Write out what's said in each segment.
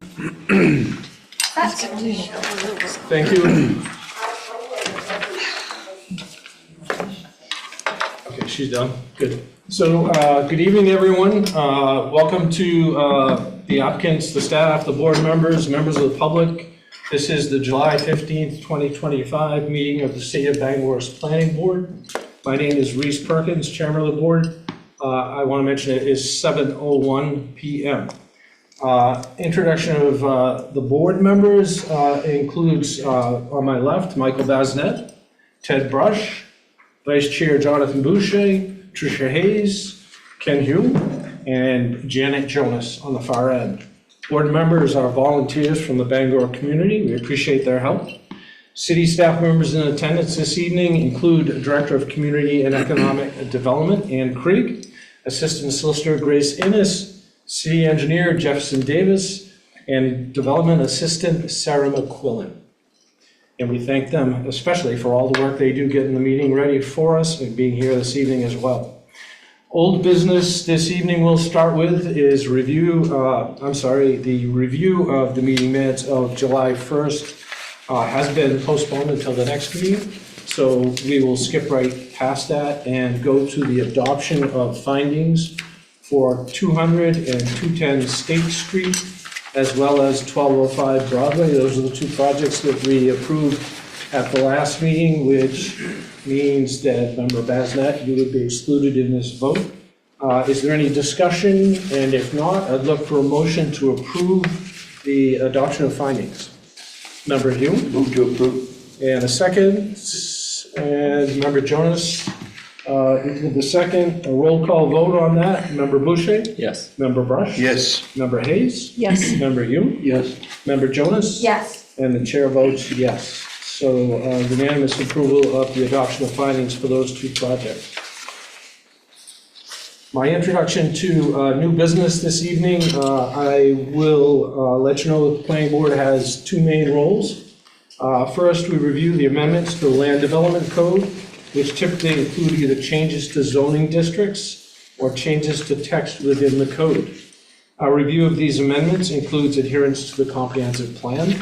Thank you. Okay, she's done. Good. So, good evening, everyone. Welcome to the applicants, the staff, the board members, members of the public. This is the July 15th, 2025 meeting of the City of Bangor's Planning Board. My name is Reese Perkins, Chairman of the Board. I want to mention it is 7:01 p.m. Introduction of the board members includes, on my left, Michael Basnet, Ted Brush, Vice Chair Jonathan Boucher, Tricia Hayes, Ken Hume, and Janet Jonas on the far end. Board members are volunteers from the Bangor community. We appreciate their help. City staff members in attendance this evening include Director of Community and Economic Development, Ann Krieg, Assistant Solicitor Grace Innes, City Engineer Jefferson Davis, and Development Assistant Sarah McQuillan. And we thank them especially for all the work they do getting the meeting ready for us and being here this evening as well. Old business this evening we'll start with is the review of the meeting minutes of July 1st has been postponed until the next meeting. So we will skip right past that and go to the adoption of findings for 200 and 210 State Street, as well as 1205 Broadway. Those are the two projects that we approved at the last meeting, which means that Member Basnet, you would be excluded in this vote. Is there any discussion? And if not, I'd look for a motion to approve the adoption of findings. Member Hume? Move to approve. And a second. And Member Jonas? The second, a roll call vote on that. Member Boucher? Yes. Member Brush? Yes. Member Hayes? Yes. Member Hume? Yes. Member Jonas? Yes. And the chair votes yes. So unanimous approval of the adoption of findings for those two projects. My introduction to new business this evening, I will let you know that the planning board has two main roles. First, we review the amendments to the land development code, which typically include either changes to zoning districts or changes to text within the code. Our review of these amendments includes adherence to the comprehensive plan,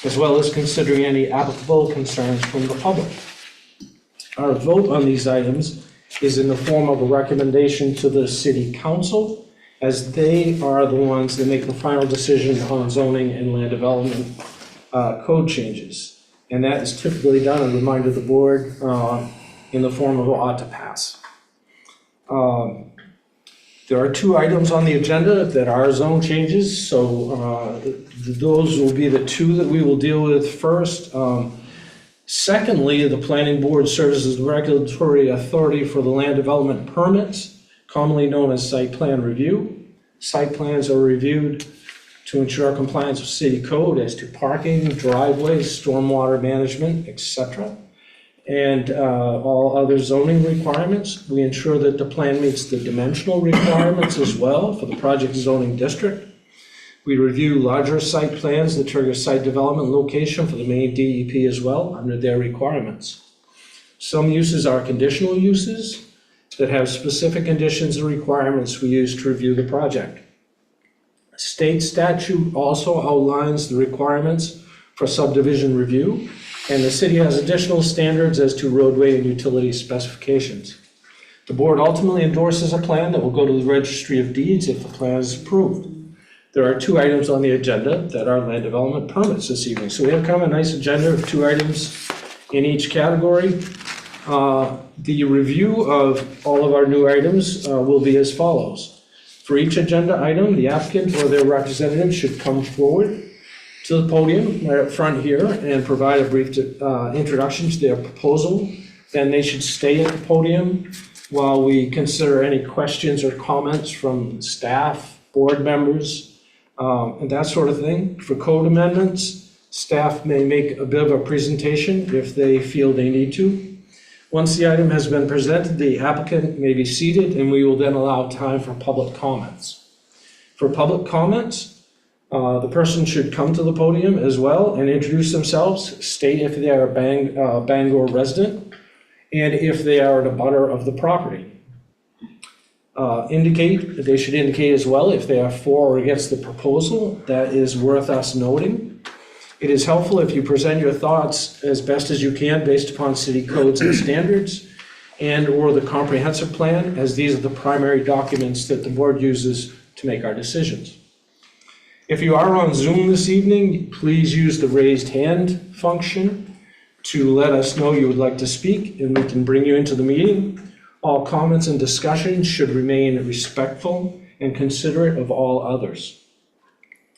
as well as considering any applicable concerns from the public. Our vote on these items is in the form of a recommendation to the City Council, as they are the ones that make the final decision on zoning and land development code changes. And that is typically done, a reminder to the board, in the form of ought to pass. There are two items on the agenda that are zone changes, so those will be the two that we will deal with first. Secondly, the planning board serves as the regulatory authority for the land development permits, commonly known as site plan review. Site plans are reviewed to ensure compliance with city code as to parking, driveways, stormwater management, etc. And all other zoning requirements. We ensure that the plan meets the dimensional requirements as well for the project zoning district. We review larger site plans that trigger site development location for the main DEP as well under their requirements. Some uses are conditional uses that have specific conditions and requirements we use to review the project. State statute also outlines the requirements for subdivision review, and the city has additional standards as to roadway and utility specifications. The board ultimately endorses a plan that will go to the Registry of Deeds if the plan is approved. There are two items on the agenda that are land development permits this evening. So we have kind of a nice agenda of two items in each category. The review of all of our new items will be as follows. For each agenda item, the applicant or their representative should come forward to the podium right up front here and provide a brief introduction to their proposal. Then they should stay at the podium while we consider any questions or comments from staff, board members, and that sort of thing. For code amendments, staff may make a bit of a presentation if they feel they need to. Once the item has been presented, the applicant may be seated and we will then allow time for public comments. For public comments, the person should come to the podium as well and introduce themselves, state if they are a Bangor resident, and if they are an abutter of the property. they should indicate as well if they are for or against the proposal. That is worth us noting. It is helpful if you present your thoughts as best as you can based upon city codes and standards and/or the comprehensive plan, as these are the primary documents that the board uses to make our decisions. If you are on Zoom this evening, please use the raised hand function to let us know you would like to speak, and we can bring you into the meeting. All comments and discussions should remain respectful and considerate of all others.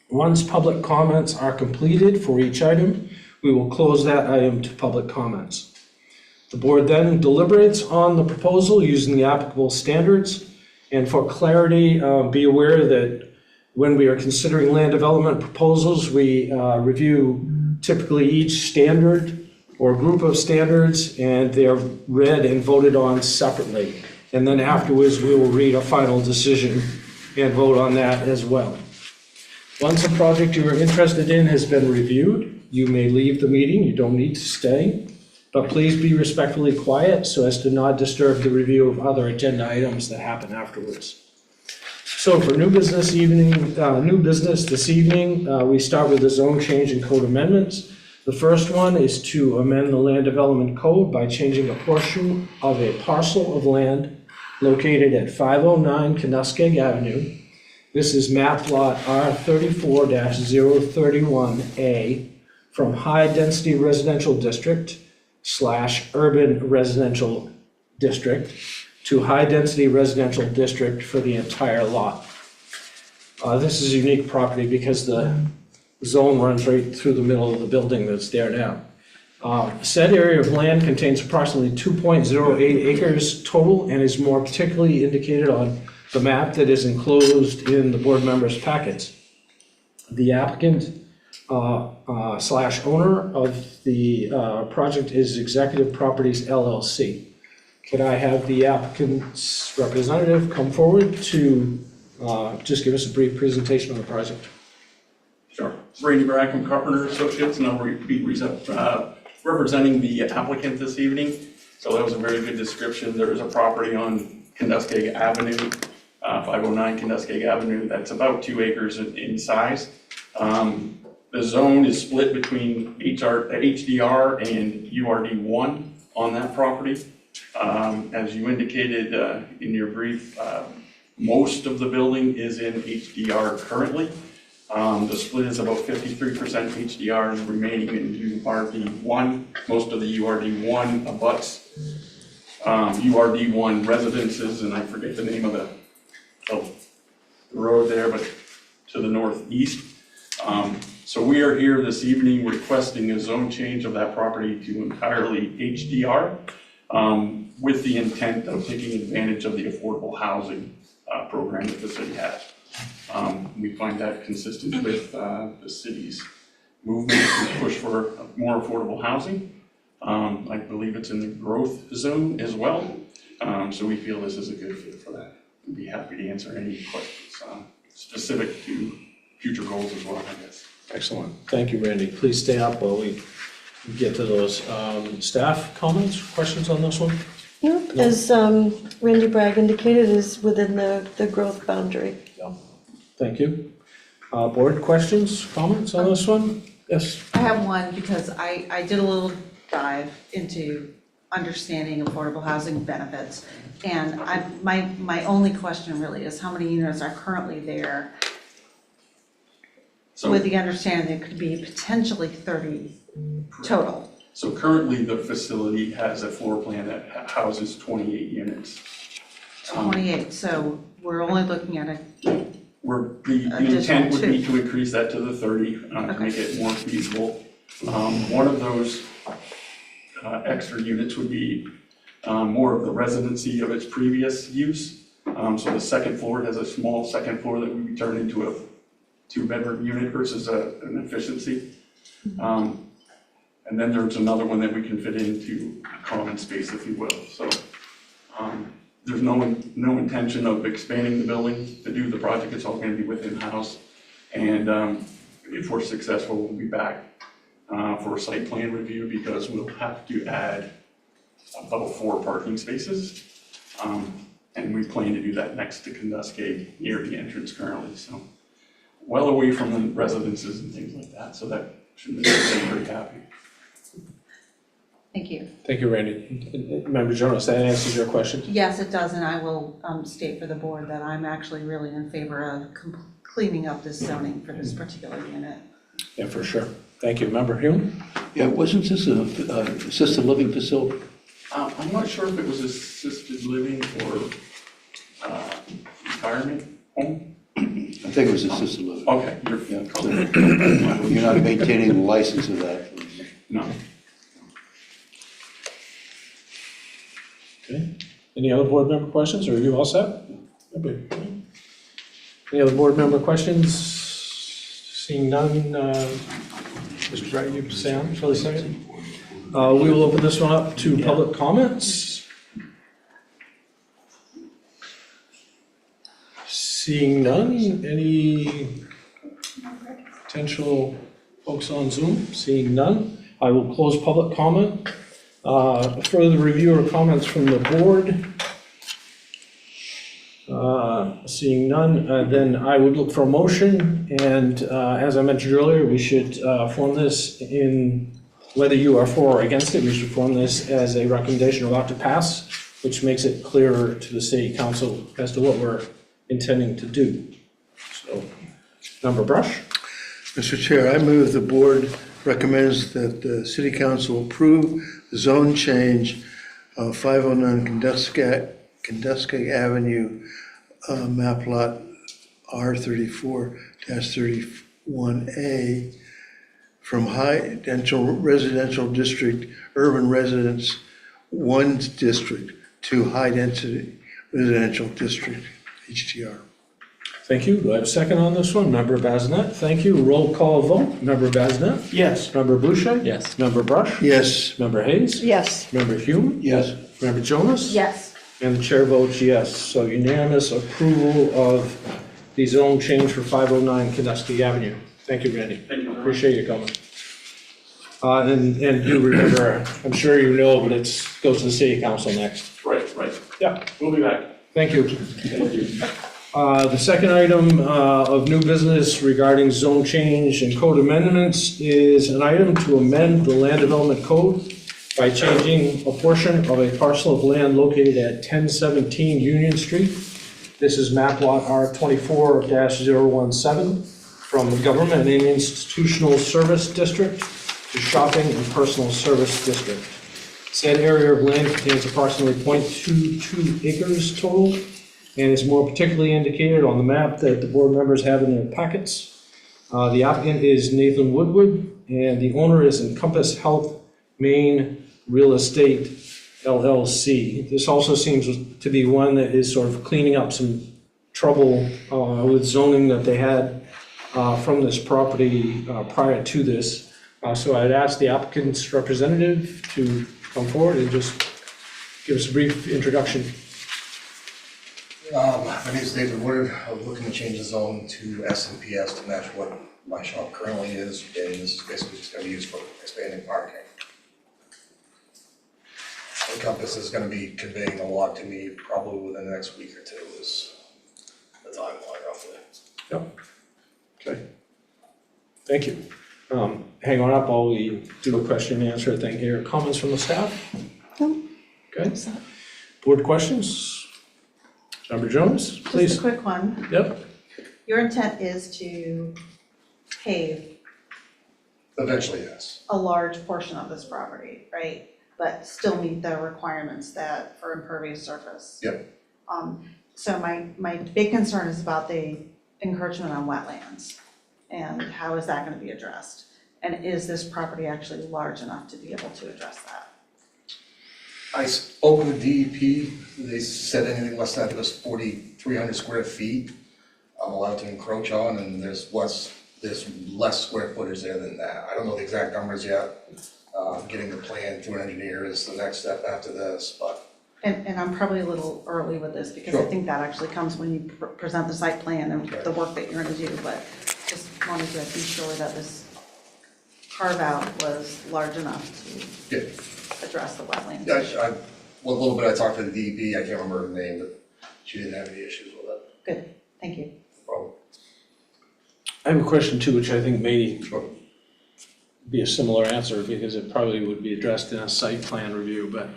Once public comments are completed for each item, we will close that item to public comments. The board then deliberates on the proposal using the applicable standards. And for clarity, be aware that when we are considering land development proposals, we review typically each standard or group of standards, and they're read and voted on separately. And then afterwards, we will read a final decision and vote on that as well. Once a project you are interested in has been reviewed, you may leave the meeting. You don't need to stay, but please be respectfully quiet so as to not disturb the review of other agenda items that happen afterwards. So for new business this evening, we start with the zone change and code amendments. The first one is to amend the land development code by changing a portion of a parcel of land located at 509 Knuskeg Avenue. This is map lot R34-031A from high density residential district / urban residential district to high density residential district for the entire lot. This is a unique property because the zone runs right through the middle of the building that's there now. Said area of land contains approximately 2.08 acres total and is more particularly indicated on the map that is enclosed in the board members' packets. The applicant / owner of the project is Executive Properties LLC. Could I have the applicant's representative come forward to just give us a brief presentation on the project? Sure. Randy Bragg from Carpenter Associates, and I'll be representing the applicant this evening. So that was a very good description. There is a property on Knuskeg Avenue, 509 Knuskeg Avenue, that's about 2 acres in size. The zone is split between HDR and URD1 on that property. As you indicated in your brief, most of the building is in HDR currently. The split is about 53% HDR and the remaining in URD1. Most of the URD1 abuts URD1 residences, and I forget the name of the road there, but to the northeast. So we are here this evening requesting a zone change of that property to entirely HDR with the intent of taking advantage of the affordable housing program that the city has. We find that consistent with the city's movement to push for more affordable housing. I believe it's in the growth zone as well. So we feel this is a good fit for that. I'd be happy to answer any questions specific to future goals as well, I guess. Excellent. Thank you, Randy. Please stay up while we get to those. Staff comments, questions on this one? Nope, as Randy Bragg indicated, is within the growth boundary. Yeah. Thank you. Board questions, comments on this one? Yes. I have one because I did a little dive into understanding affordable housing benefits. And my only question really is how many units are currently there with the understanding there could be potentially 30 total? So currently the facility has a floor plan that houses 28 units. 28, so we're only looking at The intent would be to increase that to the 30 to make it more feasible. One of those extra units would be more of the residency of its previous use. So the second floor has a small second floor that would be turned into a 2-bedroom unit versus an efficiency. And then there's another one that we can fit into a common space, if you will. So there's no intention of expanding the building to do the project. It's all going to be within house. And if we're successful, we'll be back for a site plan review because we'll have to add about 4 parking spaces. And we plan to do that next to Kenduskeag, near the entrance currently, so well away from the residences and things like that, so that should make them pretty happy. Thank you. Thank you, Randy. Member Jonas, that answers your question? Yes, it does, and I will state for the board that I'm actually really in favor of cleaning up this zoning for this particular unit. Yeah, for sure. Thank you. Member Hume? Yeah, wasn't this an assisted living facility? I'm not sure if it was assisted living or retirement home. I think it was assisted living. Okay, Yeah, so you're not maintaining the license of that. no. Okay. Any other board member questions, or are you all set? Any other board member questions? Seeing none, Mr. Wright, you sound for the second. We will open this one up to public comments. Seeing none, any potential folks on Zoom? Seeing none, I will close public comment. Further review or comments from the board? Seeing none, then I would look for a motion, and as I mentioned earlier, we should form this in, whether you are for or against it, we should form this as a recommendation about to pass, which makes it clearer to the city council as to what we're intending to do. So, Member Brush? Mr. Chair, I move the board recommends that the city council approve the zone change of 509 Kenduskeag Avenue, map lot R34-31A from high residential district, urban residence 1 district to high density residential district, HDR. Thank you. Do I have a second on this one? Member Bazinet, thank you. Roll call vote. Member Bazinet? Yes. Member Boucher? Yes. Member Brush? Yes. Member Hayes? Yes. Member Hume? Yes. Member Jonas? Yes. And the chair votes yes. So unanimous approval of the zone change for 509 Kenduskeag Avenue. Thank you, Randy. Thank you. Appreciate you coming. And do remember, I'm sure you know, but it goes to the city council next. Right. Yeah. We'll be back. Thank you. Thank you. The second item of new business regarding zone change and code amendments is an item to amend the land development code by changing a portion of a parcel of land located at 1017 Union Street. This is map lot R24-017 from the Government and Institutional Service District to Shopping and Personal Service District. Said area of land contains approximately 0.22 acres total, and is more particularly indicated on the map that the board members have in their packets. The applicant is Nathan Woodward, and the owner is Encompass Health Maine Real Estate LLC. This also seems to be one that is sort of cleaning up some trouble with zoning that they had from this property prior to this. So I'd ask the applicant's representative to come forward and just give us a brief introduction. My name is David Woodard. I'm looking to change the zone to S&PS to match what my shop currently is, and this is basically just going to be used for expanding parking. Encompass is going to be conveying a lot to me probably within the next week or two is the timeline roughly. Yep. Okay. Thank you. Hang on up while we do a question and answer thing here. Comments from the staff? No. Okay. Board questions? Member Jones, please. Just a quick one. Yep. Your intent is to pave Eventually, yes. a large portion of this property, right? But still meet the requirements that for impervious surface. Yep. So my big concern is about the encroachment on wetlands and how is that gonna be addressed? And is this property actually large enough to be able to address that? I spoke with DEP. They said anything less than, I think it was 4,300 square feet I'm allowed to encroach on, and there's less square footage there than that. I don't know the exact numbers yet. Getting the plan through an engineer is the next step after this, but. And I'm probably a little early with this because I Sure. think that actually comes when you present the site plan and Right. the work that you're gonna do, but just wanted to be sure that this carve out was large enough to Yeah. address the wetlands Yeah, issue. well, a little bit I talked to the DEP, I can't remember the name, but she didn't have any issues with it. Good, thank you. No problem. I have a question too, which I think may Sure. be a similar answer because it probably would be addressed in a site plan review, but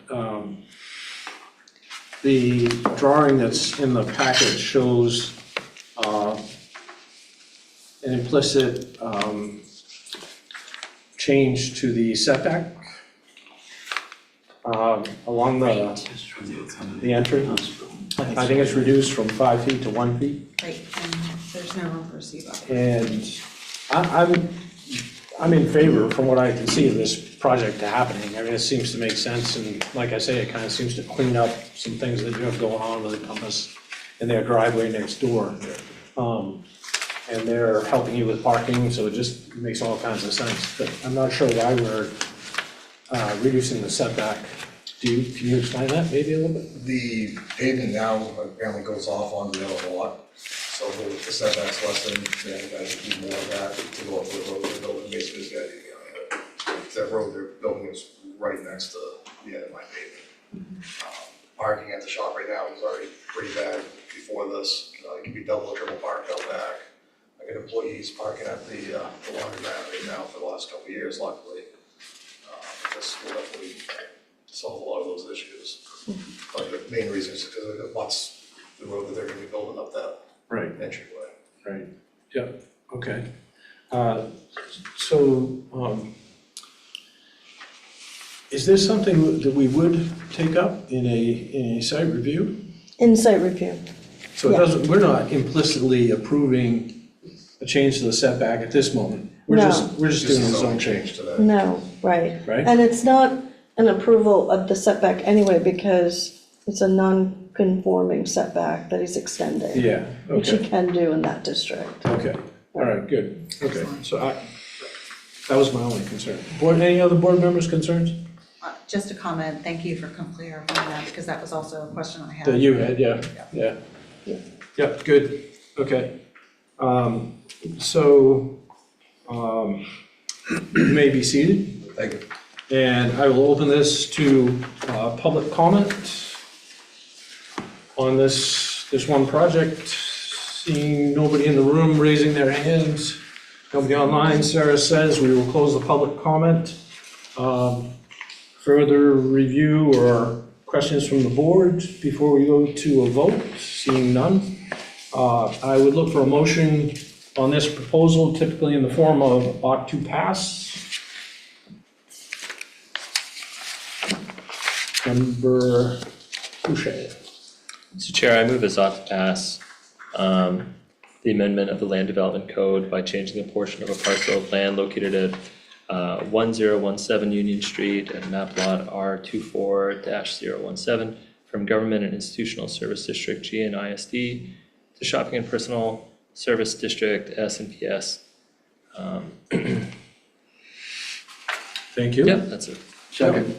the drawing that's in the package shows an implicit change to the setback along the entry. I think it's reduced from 5 feet to 1 feet. Right, and there's no room for CBO. And I'm in favor, from what I can see, of this project happening. I mean, it seems to make sense, and like I say, it kind of seems to clean up some things that you have going on with the Compass in their driveway next door. And they're helping you with parking, so it just makes all kinds of sense. But I'm not sure why we're reducing the setback. Can you explain that maybe a little bit? The pavement now apparently goes off onto the other lot, so the setback's less than, yeah, you guys do more of that to go up the road they're building, basically, it's got, that road they're building is right next to the end of my pavement. Parking at the shop right now is already pretty bad before this, it can be double or triple parked out back. I got employees parking at the laundromat right now for the last couple of years, luckily. This will definitely solve a lot of those issues. But the main reason is because it abuts the road that they're gonna be building up that Right, entryway. right. Yeah, okay. So, is this something that we would take up in a site review? In site review. So it Yeah. doesn't, we're not implicitly approving a change to the setback at this moment. We're No. we're just doing a zone change, to that. No, right. right? And it's not an approval of the setback anyway, because it's a non-conforming setback that he's extending. Yeah, Which he okay, can do in that district. okay, all right, good, okay. So that was my only concern. Board, any other board members' concerns? Just a comment, thank you for clarifying that, because that was also a question I had. That you had, yeah, yeah. Yeah. Yeah, good, okay. So, you may be seated. Thank you. And I will open this to public comment on this one project. Seeing nobody in the room raising their hands, nobody online, Sarah says we will close the public comment. Further review or questions from the board before we go to a vote? Seeing none. I would look for a motion on this proposal, typically in the form of ought to pass. Member Boucher. Mr. Chair, I move this ought to pass the amendment of the Land Development Code by changing a portion of a parcel of land located at 1017 Union Street and map lot R24-017 from Government and Institutional Service District GNISD to Shopping and Personal Service District S&PS. Thank you. Yep, that's it. Second.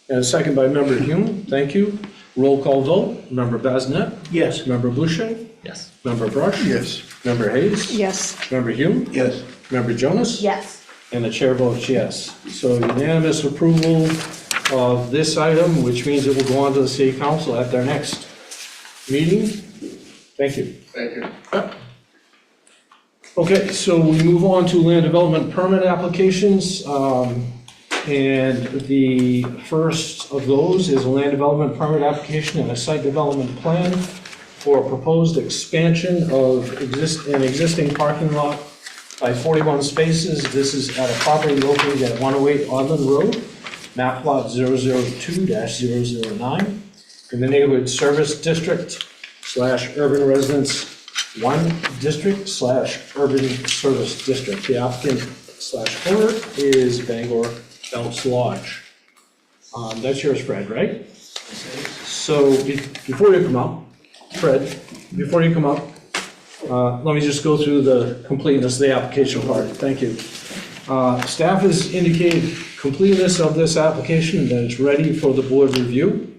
And a second by Member Hume, thank you. Roll call vote, Member Basnet? Yes. Member Boucher? Yes. Member Brush? Yes. Member Hayes? Yes. Member Hume? Yes. Member Jonas? Yes. And the chair votes yes. So unanimous approval of this item, which means it will go on to the city council at their next meeting. Thank you. Thank you. Okay, so we move on to land development permit applications. And the first of those is a land development permit application and a site development plan for a proposed expansion of an existing parking lot by 41 spaces. This is at a property located at 108 Odland Road, map lot 002-009, in the neighborhood service district / urban residence 1 district / urban service district. The applicant / owner is Bangor Phelps Lodge. That's yours, Fred, right? So before you come up, Fred, before you come up, let me just go through the completeness of the application part. Thank you. Staff has indicated completeness of this application, that it's ready for the board review.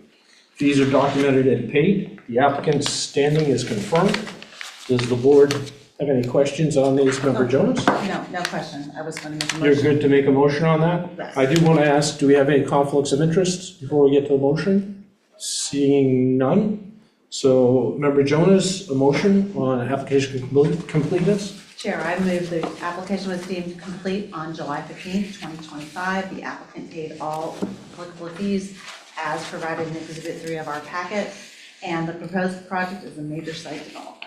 Fees are documented and paid. The applicant's standing is confirmed. Does the board have any questions on these, Member Jonas? No question, I was going to make a You're motion. good to make a motion on that? Yes. I do want to ask, do we have any conflicts of interest before we get to the motion? Seeing none, So, Member Jonas, a motion on application completeness? Chair, I move the application was deemed complete on July 15th, 2025. The applicant paid all applicable fees as provided in Exhibit 3 of our packet, and the proposed project is a major site development.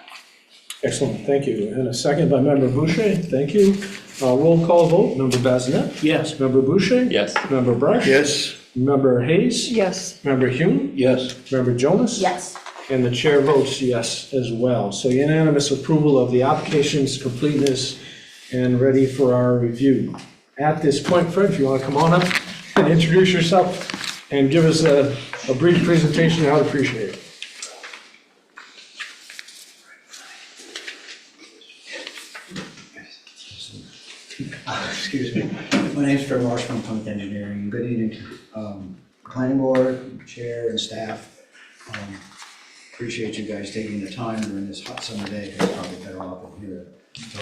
Excellent, thank you. And a second by Member Boucher, thank you. Roll call vote, Member Bazinet? Yes. Member Boucher? Yes. Member Brush? Yes? Member Hayes? Yes, Member Hume? Yes. Member Jonas? Yes. And the chair votes yes as well. So unanimous approval of the application's completeness and ready for our review. At this point, Fred, if you want to come on up and introduce yourself and give us a brief presentation, I would appreciate it. Excuse me. My name's Fred Marsh from Plymouth Engineering. Good evening to planning board, chair, and staff. Appreciate you guys taking the time during this hot summer day. It's probably better off over here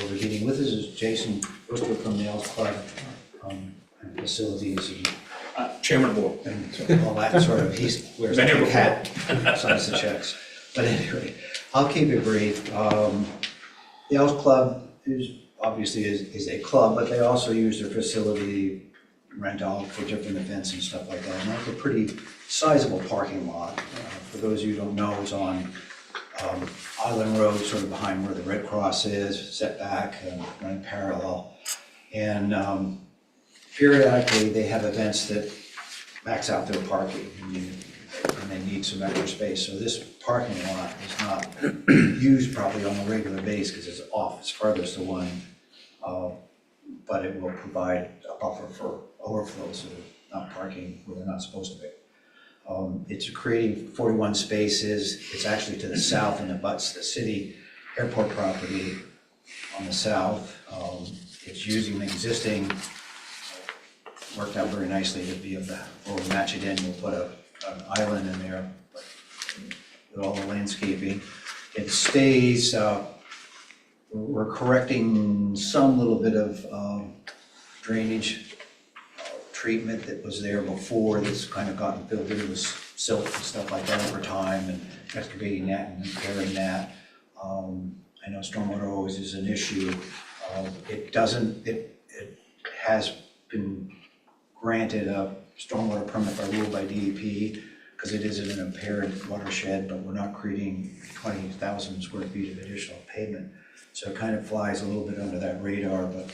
overheating. With us is Jason Bristol from the Elks Club, and facilities Chairman of the board. and all that sort of. He wears a Been here big hat, signs the checks. But anyway, I'll keep it brief. The Elks Club is obviously is a club, but they also use their facility, rent out for different events and stuff like that. And that's a pretty sizable parking lot. For those of you who don't know, it's on Island Road, sort of behind where the Red Cross is, set back and running parallel. And periodically, they have events that max out their parking, and they need some extra space. So this parking lot is not used probably on a regular basis because it's off, it's farthest to one. But it will provide a buffer for overflows of not parking where they're not supposed to be. It's creating 41 spaces. It's actually to the south and abuts the city airport property on the south. It's using an existing, worked out very nicely to be able to, or match it in, we'll put an island in there with all the landscaping. It stays, we're correcting some little bit of drainage treatment that was there before that's kind of gotten filled in with silt and stuff like that over time, and excavating that and repairing that. I know stormwater always is an issue. It has been granted a stormwater permit by rule by DEP because it is in an impaired watershed, but we're not creating 20,000 square feet of additional pavement. So it kind of flies a little bit under that radar, but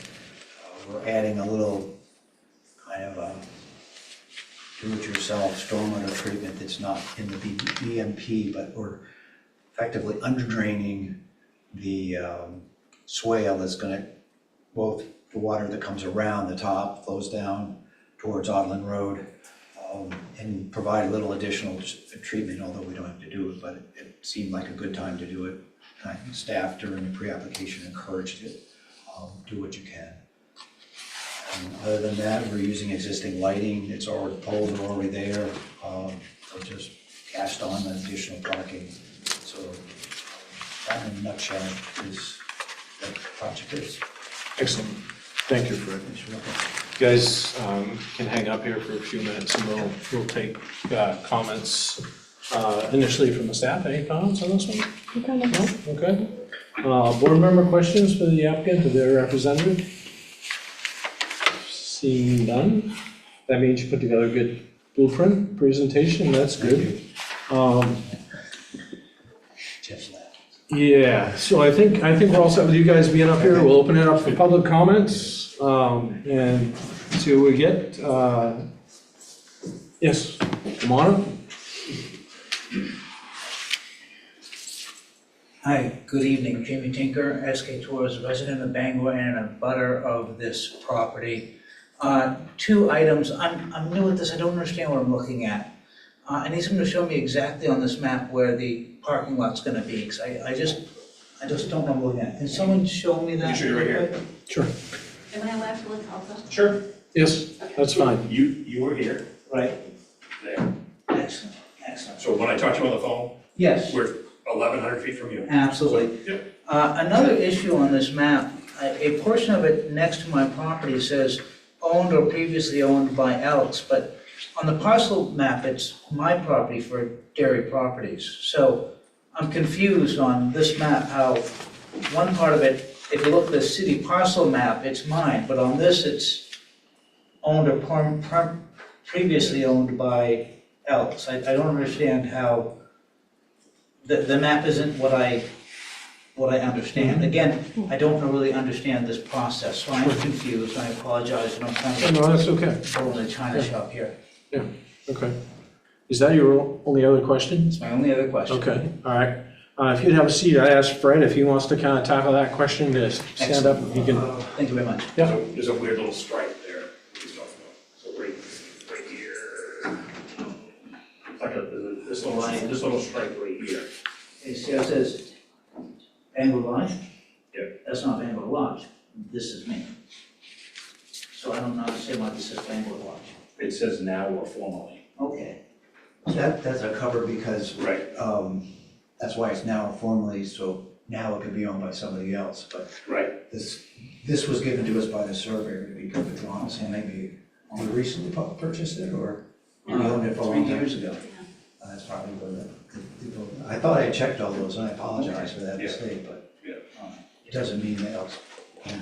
we're adding a little kind of a do-it-yourself stormwater treatment that's not in the BMP, but we're effectively under-draining the swale that's gonna, both the water that comes around the top flows down towards Odland Road, and provide a little additional treatment, although we don't have to do it, but it seemed like a good time to do it. And I think staff during the pre-application encouraged it. Do what you can. And other than that, we're using existing lighting. It's already, poles are already there. We're just cast on the additional parking. So that in a nutshell is what the project is. Excellent. Thank you, Fred. You guys can hang up here for a few minutes and we'll take comments initially from the staff. Any comments on this one? okay, No? Okay. Board member questions for the applicant or their representative? Seeing none, that means you put together a good blueprint presentation, that's good. Jeff's left. Yeah, so I think we're all set with you guys being up here. We'll open it up for public comments, and see what we get. Yes, come on up. Hi, good evening. Jamie Tinker, SK Tours, resident of Bangor and a butter of this property. Two items. I'm new at this. I don't understand what I'm looking at. I need someone to show me exactly on this map where the parking lot's gonna be, because I just don't know what I'm looking at. Can someone show me that? You should right here. Sure. Am I allowed to look also? Sure. Yes, that's fine. You were here, Right, there. excellent, excellent. So when I talked to you on the phone, Yes. we're 1,100 feet from you. Absolutely. Yep. Another issue on this map, a portion of it next to my property says owned or previously owned by Elks, but on the parcel map, it's my property for dairy properties. So I'm confused on this map, how one part of it, if you look at the city parcel map, it's mine, but on this, it's owned or previously owned by else. I don't understand how, the map isn't what I understand. Again, I don't really understand this process, so I'm confused, I apologize, and I'm kind No, that's okay. of pulling a china shop here. Okay. Is that your only other question? It's my only other question. Okay, all right. If you'd have a seat, I asked Fred if he wants to kind of tackle that question, to stand up, he can. Thank you very much. Yeah. There's a weird little stripe there. So right here. Like this little line, this little stripe right here. Okay, see how it says Bangor Lodge? Yeah. That's not Bangor Lodge, this is me. So I don't understand why this says Bangor Lodge. It says now or formerly. Okay, That's a cover because, Right. that's why it's now formally, so now it could be owned by somebody else, but Right. this was given to us by the surveyor, to be perfectly honest, and maybe we recently purchased it, or we owned it for a long 3 time? years ago. That's probably what I thought I had checked all those, and I apologize for that Yeah. mistake, but Yeah. it doesn't mean that else.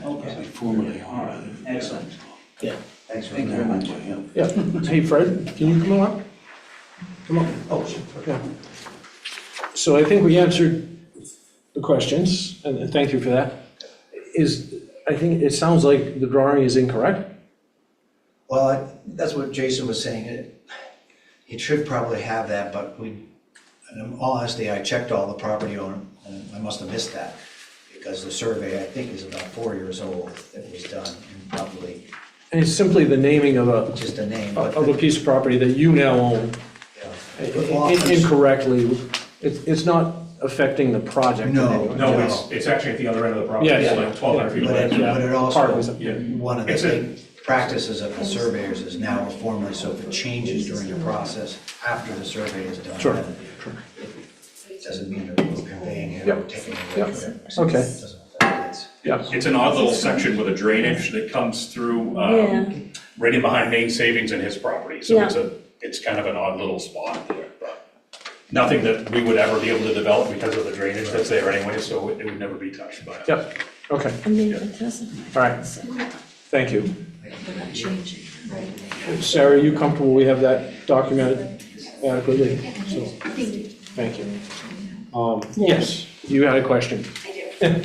Okay, Formerly. all right, excellent. Thanks for Thank you very much. Yeah. Hey, Fred, can you come up? Come on. Oh, sure. Yeah. So I think we answered the questions, and thank you for that. I think it sounds like the drawing is incorrect. Well, that's what Jason was saying. It should probably have that, but in all honesty, I checked all the property owner, and I must have missed that, because the survey, I think, is about 4 years old that was done, and probably And it's simply the naming of just a name, but. a piece of property that you now own Yeah. incorrectly. It's not affecting the project in No, any way. No, it's actually at the other end of the property. Yeah, It's yeah, like 1,200 feet But away. it Part of also, it. one of the It's a- big practices of the surveyors is now formally, so if it changes during the process after the survey is done. Sure, then It doesn't mean that we're conveying it or Yep. taking it Yep. away from it. Okay. It doesn't affect it. Yeah. It's an odd little section with a drainage that comes through, Yeah. right in behind Main Savings and his property. So Yeah. it's kind of an odd little spot there, but nothing that we would ever be able to develop because of the drainage that's there anyway, so it would never be touched by us. Yep, okay, I mean, it doesn't. all right, thank you. Sarah, you comfortable we have that documented adequately? So, thank you. Yes, you had a question. I do.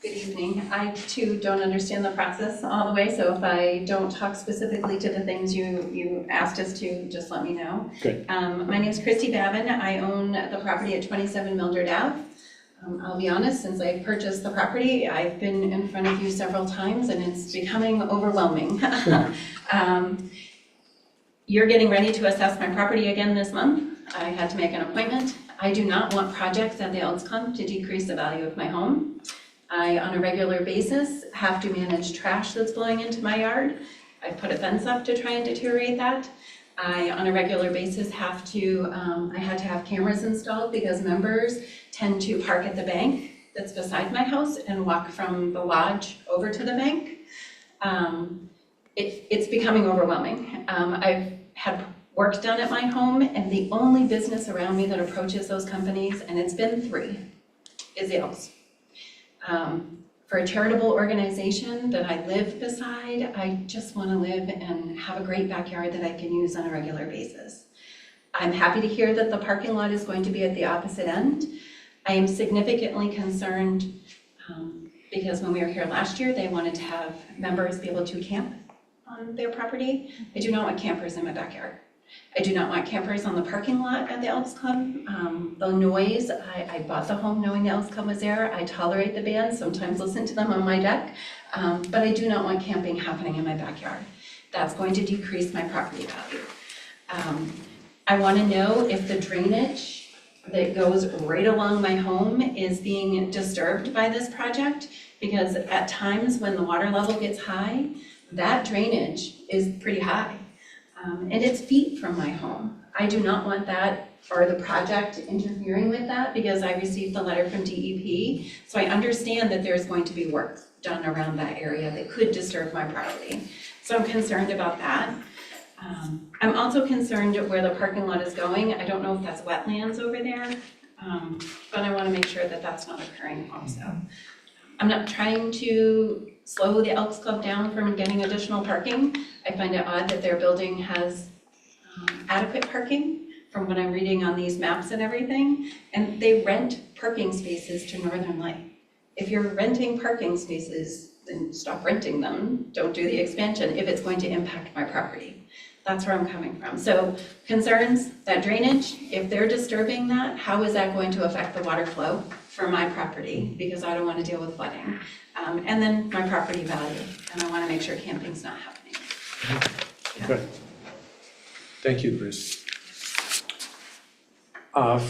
Good evening. I too don't understand the process all the way, so if I don't talk specifically to the things you asked us to, just let me know. Good. My name is Christy Babin. I own the property at 27 Mildred Ave. I'll be honest, since I purchased the property, I've been in front of you several times and it's becoming overwhelming. You're getting ready to assess my property again this month. I had to make an appointment. I do not want projects at the Elks Club to decrease the value of my home. I, on a regular basis, have to manage trash that's blowing into my yard. I've put a fence up to try and deteriorate that. I, on a regular basis, have to, I had to have cameras installed because members tend to park at the bank that's beside my house and walk from the lodge over to the bank. It's becoming overwhelming. I've had work done at my home, and the only business around me that approaches those companies, and it's been 3, is the Elks. For a charitable organization that I live beside, I just want to live and have a great backyard that I can use on a regular basis. I'm happy to hear that the parking lot is going to be at the opposite end. I am significantly concerned because when we were here last year, they wanted to have members be able to camp on their property. I do not want campers in my backyard. I do not want campers on the parking lot at the Elks Club. The noise, I bought the home knowing the Elks Club was there. I tolerate the band, sometimes listen to them on my deck, but I do not want camping happening in my backyard. That's going to decrease my property value. I want to know if the drainage that goes right along my home is being disturbed by this project, because at times when the water level gets high, that drainage is pretty high. And it's feet from my home. I do not want that or the project interfering with that, because I received the letter from DEP. So I understand that there's going to be work done around that area that could disturb my property. So I'm concerned about that. I'm also concerned at where the parking lot is going. I don't know if that's wetlands over there, but I want to make sure that that's not occurring also. I'm not trying to slow the Elks Club down from getting additional parking. I find it odd that their building has adequate parking from what I'm reading on these maps and everything, and they rent parking spaces to Northern Light. If you're renting parking spaces, then stop renting them, don't do the expansion if it's going to impact my property. That's where I'm coming from. So concerns, that drainage, if they're disturbing that, how is that going to affect the water flow for my property? Because I don't want to deal with flooding. And then my property value, and I want to make sure camping's not happening. Good. Thank you, Bruce.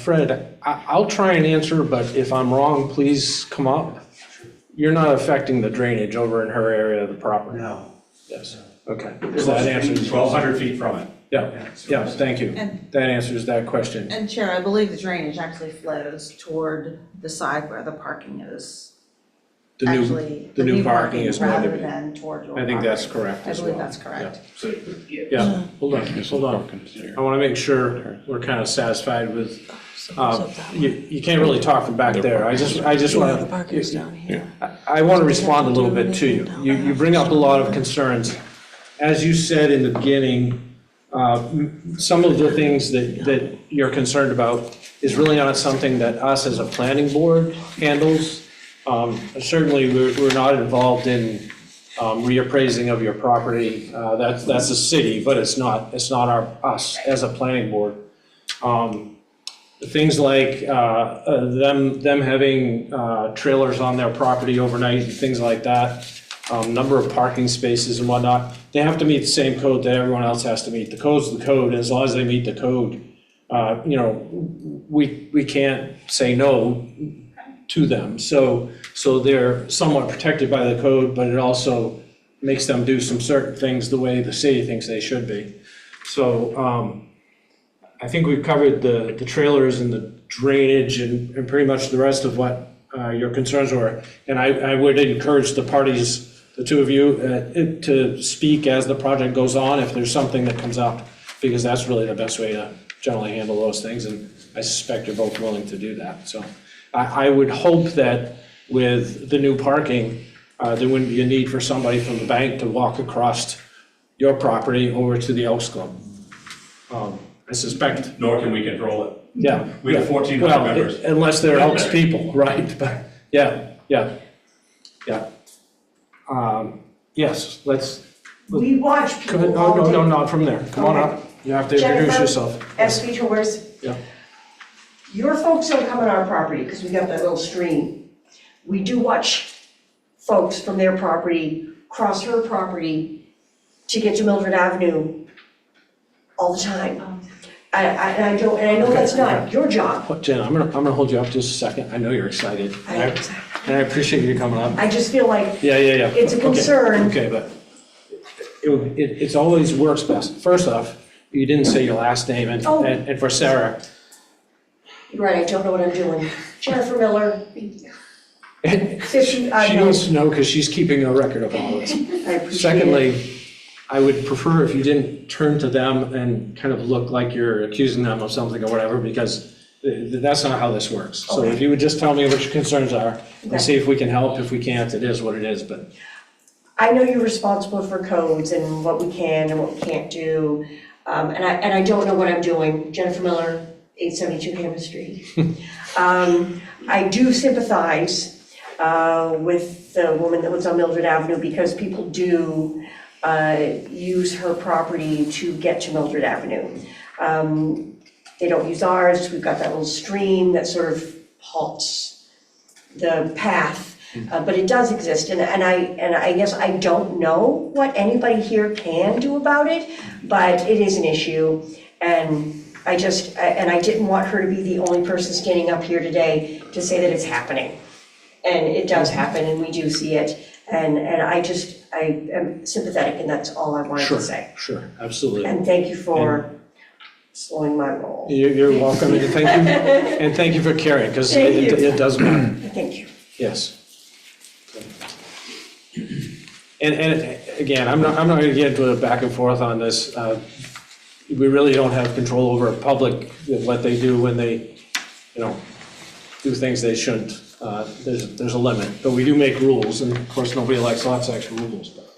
Fred, I'll try and answer, but if I'm wrong, please come up. You're not affecting the drainage over in her area of the property? No. Yes, okay. So that answers. 1,200 feet from it. Yeah, thank you. And- That answers that question. And Chair, I believe the drainage actually flows toward the side where the parking is. The new, Actually, the new parking is going to rather be. than toward your I think that's property. correct I as believe well. that's correct. So, Yeah, hold on. I want to make sure we're kind of satisfied with, you can't really talk from back there. I just want The parking's down here. I want to respond a little bit to you. You bring up a lot of concerns. As you said in the beginning, some of the things that you're concerned about is really not something that us as a planning board handles. Certainly, we're not involved in reappraising of your property. That's the city, but it's not us as a planning board. Things like them having trailers on their property overnight and things like that, number of parking spaces and whatnot, they have to meet the same code that everyone else has to meet. The code's the code, and as long as they meet the code, we can't say no to them. So they're somewhat protected by the code, but it also makes them do some certain things the way the city thinks they should be. So I think we've covered the trailers and the drainage and pretty much the rest of what your concerns were. And I would encourage the parties, the two of you, to speak as the project goes on if there's something that comes up, because that's really the best way to generally handle those things, and I suspect you're both willing to do that. So I would hope that with the new parking, there wouldn't be a need for somebody from the bank to walk across your property over to the Elks Club. I suspect. Nor can we control it. Yeah. We have 1,400 Well, members. unless they're Elks people, right? But, yeah. Yes, let's, We watch come in, people all day. no, not from there. Come on Okay. up. You have to introduce Jennifer, yourself. SB Tours. Yeah. Your folks don't come on our property because we got that little stream. We do watch folks from their property cross her property to get to Mildred Avenue all the time. I don't, and I know that's not your job. Jen, I'm gonna hold you up just a second. I know you're excited. And I appreciate you coming up. I just feel like Yeah. it's a Okay, concern. Okay, but it's always works best. First off, you didn't say your last name, Oh. and for Sarah, You're right, I don't know what I'm doing. Jennifer Miller, 50, she needs to know because she's keeping a record of all this. I appreciate it. Secondly, I would prefer if you didn't turn to them and kind of look like you're accusing them of something or whatever, because that's not how this works. So if Okay. you would just tell me what your concerns are, Okay. and see if we can help. If we can't, it is what it is, but. I know you're responsible for codes and what we can and what we can't do, and I don't know what I'm doing. Jennifer Miller, 872 Hammond Street. I do sympathize with the woman that lives on Mildred Avenue because people do use her property to get to Mildred Avenue. They don't use ours. We've got that little stream that sort of halts the path. But it does exist, and I guess I don't know what anybody here can do about it, but it is an issue, and I didn't want her to be the only person standing up here today to say that it's happening. And it does happen, and we do see it, and I am sympathetic, and that's all I wanted to say. Sure, absolutely. And thank you for slowing my roll. You're welcome, and thank you for caring, because Thank you. it does matter. Thank you. Yes. And again, I'm not gonna get into a back and forth on this. we really don't have control over public, what they do when they, do things they shouldn't. There's a limit, but we do make rules, and of course, nobody likes lots of extra rules. But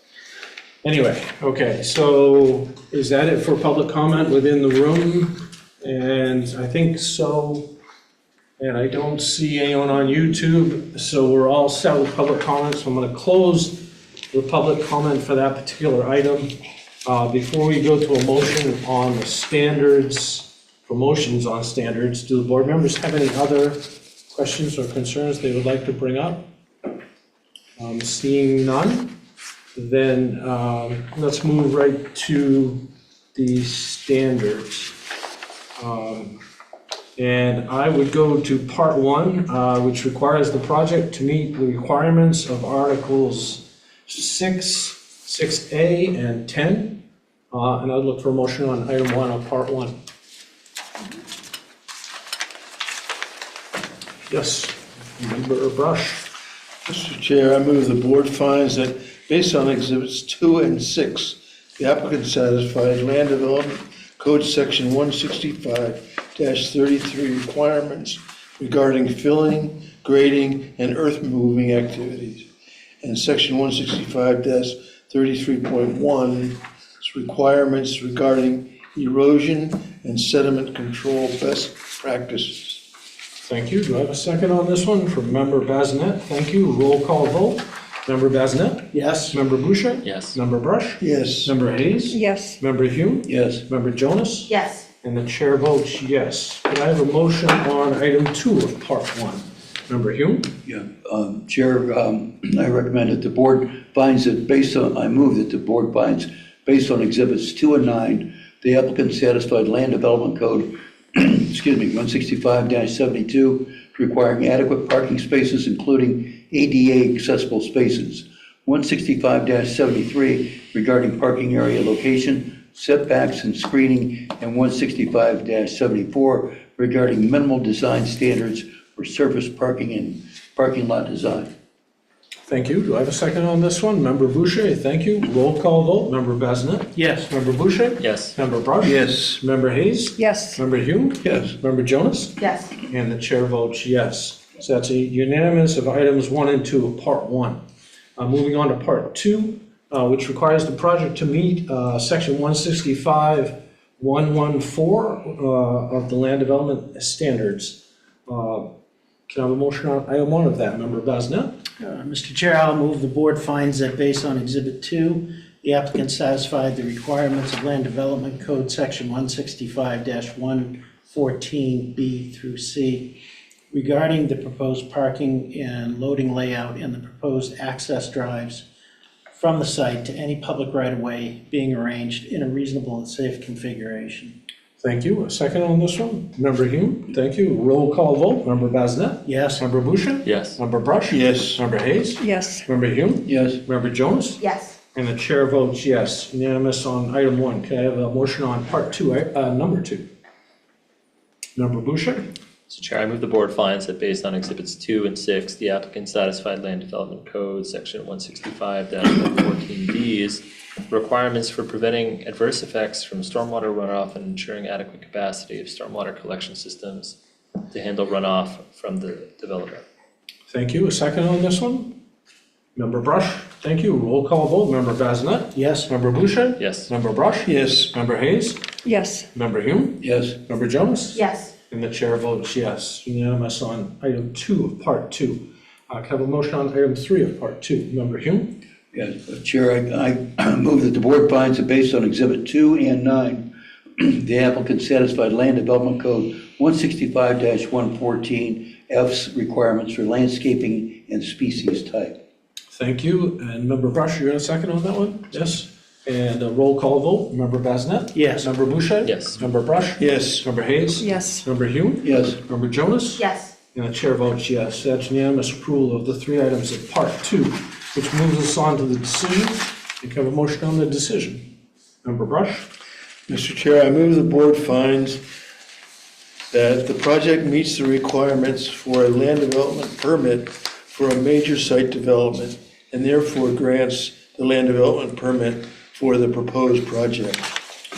anyway, okay, so is that it for public comment within the room? And I think so. And I don't see anyone on YouTube, so we're all set with public comments. So I'm going to close the public comment for that particular item. Before we go to a motion on the standards, promotions on standards, do the board members have any other questions or concerns they would like to bring up? Seeing none, then let's move right to the standards. And I would go to part 1, which requires the project to meet the requirements of Articles 6, 6A, and 10. And I'd look for a motion on item 1 of part 1. Yes, Member Brush. Mr. Chair, I move the board finds that based on Exhibits 2 and 6, the applicant satisfied Land Development Code Section 165-33 requirements regarding filling, grading, and earth moving activities, and Section 165-33.1 requirements regarding erosion and sediment control best practices. Thank you. Do I have a second on this one from Member Bazinet? Thank you. Roll call vote. Member Bazinet? Yes. Member Boucher? Yes. Member Brush? Yes. Member Hayes? Yes. Member Hume? Yes. Member Jonas? Yes. And the chair votes yes. Could I have a motion on item 2 of part 1? Member Hume? Yeah, Chair, I recommend that the board finds that I move that the board finds, based on Exhibits 2 and 9, the applicant satisfied Land Development Code, 165-72, requiring adequate parking spaces, including ADA accessible spaces. 165-73, regarding parking area location, setbacks and screening, and 165-74, regarding minimal design standards for surface parking and parking lot design. Thank you. Do I have a second on this one? Member Boucher, thank you. Roll call vote. Member Bazinet? Yes. Member Boucher? Yes. Member Brush? Yes. Member Hayes? Yes. Member Hume? Yes. Member Jonas? Yes. And the chair votes yes. So that's a unanimous of items 1 and 2 of part 1. Moving on to part 2, which requires the project to meet section 165-114 of the land development standards. Can I have a motion on item 1 of that? Member Bazinet? Mr. Chair, I'll move the board finds that based on Exhibit 2, the applicant satisfied the requirements of Land Development Code Section 165-114B through C regarding the proposed parking and loading layout and the proposed access drives from the site to any public right-of-way being arranged in a reasonable and safe configuration. Thank you. A second on this one? Member Hume? Thank you. Roll call vote. Member Bazinet? Yes. Member Boucher? Yes. Member Brush? Yes. Member Hayes? Yes. Member Hume? Yes. Member Jonas? Yes. And the chair votes yes. Unanimous on item 1. Can I have a motion on part 2, number 2? Member Boucher? Mr. Chair, I move the board finds that based on Exhibits 2 and 6, the applicant satisfied Land Development Code Section 165-114B's requirements for preventing adverse effects from stormwater runoff and ensuring adequate capacity of stormwater collection systems to handle runoff from the development. Thank you. A second on this one? Member Brush? Thank you. Roll call vote. Member Bazinet? Yes. Member Boucher? Yes. Member Brush? Yes. Member Hayes? Yes. Member Hume? Yes. Member Jonas? Yes. And the chair votes yes. Unanimous on item 2 of part 2. Can I have a motion on item 3 of part 2? Member Hume? Yes, Chair, I move that the board finds that based on Exhibit 2 and 9, the applicant satisfied Land Development Code 165-114F's requirements for landscaping and species type. Thank you. And Member Brush, you're going to second on that one? Yes. And a roll call vote. Member Bazinet? Yes. Member Boucher? Yes. Member Brush? Yes. Member Hayes? Yes. Member Hume? Yes. Member Jonas? Yes. And the chair votes yes. That's unanimous approval of the 3 items of part 2, which moves us on to the decision. You can have a motion on the decision. Member Brush? Mr. Chair, I move the board finds that the project meets the requirements for a land development permit for a major site development and therefore grants the land development permit for the proposed project.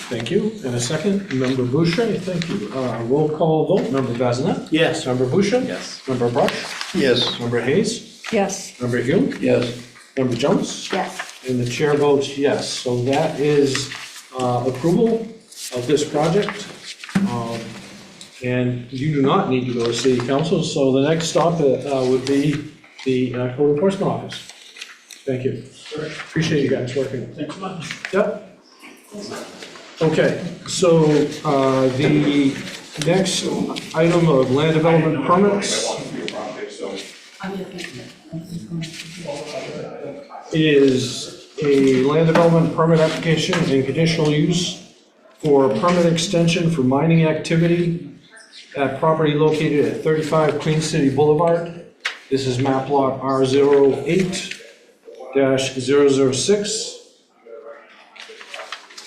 Thank you. And a second, Member Boucher, thank you. Roll call vote, Member Bazinet? Yes. Member Boucher? Yes. Member Brush? Yes. Member Hayes? Yes. Member Hume? Yes. Member Jones? Yes. And the chair votes yes. So that is approval of this project. And you do not need to go to city council, so the next stop would be the code enforcement office. Thank you. Appreciate you guys working. Thanks so much. Yep. Okay, so the next item of land development permits is a land development permit application and conditional use for permit extension for mining activity at property located at 35 Queen City Boulevard. This is map lot R08-006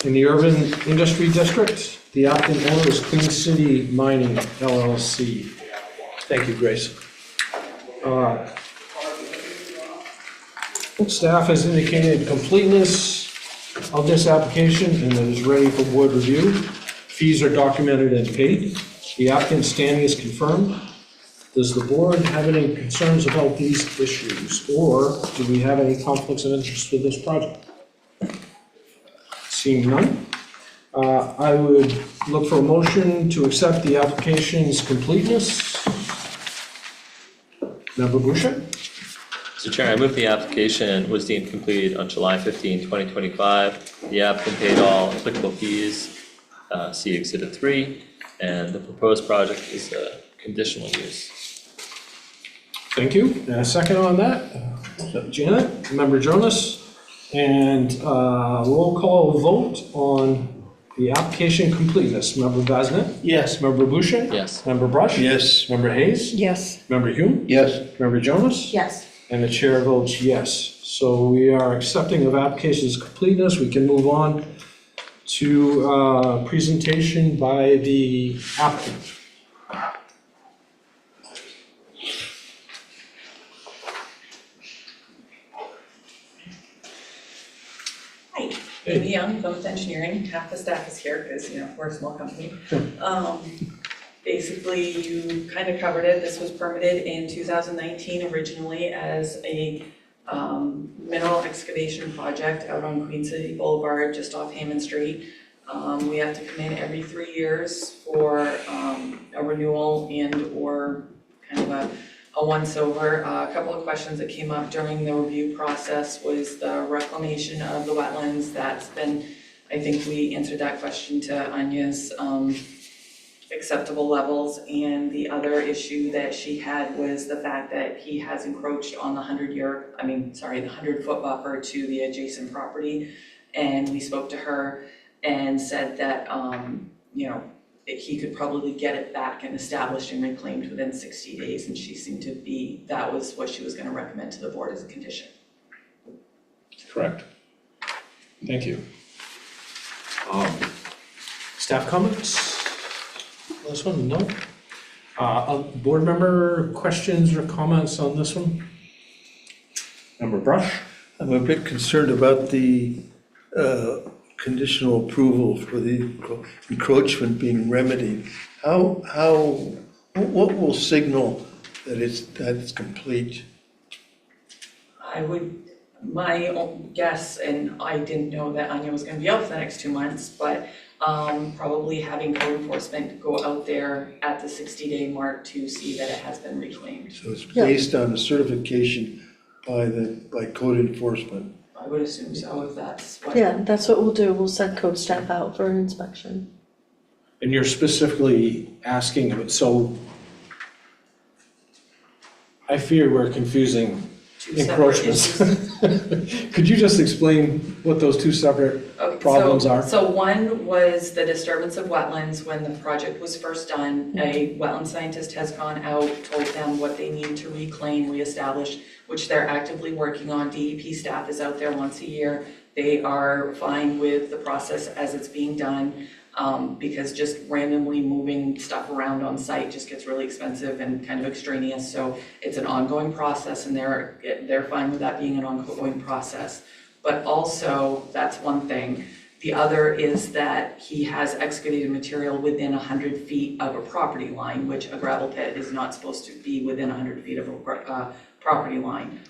in the Urban Industry District. The applicant owner is Queen City Mining LLC. Thank you, Grace. Staff has indicated completeness of this application and it is ready for board review. Fees are documented and paid. The applicant's standing is confirmed. Does the board have any concerns about these issues, or do we have any conflicts of interest with this project? Seeing none, I would look for a motion to accept the application's completeness. Member Boucher? Mr. Chair, I move the application was deemed complete on July 15, 2025. The applicant paid all applicable fees, see Exhibit 3, and the proposed project is a conditional use. Thank you. And a second on that? Janet, Member Jonas, and roll call vote on the application completeness. Member Bazinet? Yes. Member Boucher? Yes. Member Brush? Yes. Member Hayes? Yes. Member Hume? Yes. Member Jonas? Yes. And the chair votes yes. So we are accepting of application's completeness. We can move on to presentation by the applicant. Hi, Amy Young, Plymouth Engineering. Half the staff is here because, we're a small company. Basically, you kind of covered it. This was permitted in 2019 originally as a mineral excavation project out on Queen City Boulevard, just off Hammond Street. We have to come in every 3 years for a renewal and or kind of a once-over. A couple of questions that came up during the review process was the reclamation of the wetlands. That's been, I think we answered that question to Anya's acceptable levels, and the other issue that she had was the fact that he has encroached on the 100-foot buffer to the adjacent property. And we spoke to her and said that, that he could probably get it back and established and reclaimed within 60 days, and she seemed to be, that was what she was gonna recommend to the board as a condition. Correct. Thank you. Staff comments? This one, no? Board member questions or comments on this one? Member Brush? I'm a bit concerned about the conditional approval for the encroachment being remedied. What will signal that it's complete? My own guess, and I didn't know that Anya was gonna be out for the next 2 months, but probably having code enforcement go out there at the 60-day mark to see that it has been reclaimed. So it's based on a certification by code enforcement. I would assume so, if that's what. Yeah, that's what we'll do. We'll send code staff out for an inspection. And you're specifically asking, so I fear we're confusing Two separate encroachments. Could you just explain what those two separate problems are? So one was the disturbance of wetlands when the project was first done. A wetland scientist has gone out, told them what they need to reclaim, reestablish, which they're actively working on. DEP staff is out there once a year. They are fine with the process as it's being done, because just randomly moving stuff around on site just gets really expensive and kind of extraneous. So it's an ongoing process, and they're fine with that being an ongoing process. But also, that's one thing. The other is that he has excavated material within 100 feet of a property line, which a gravel pit is not supposed to be within 100 feet of a property line.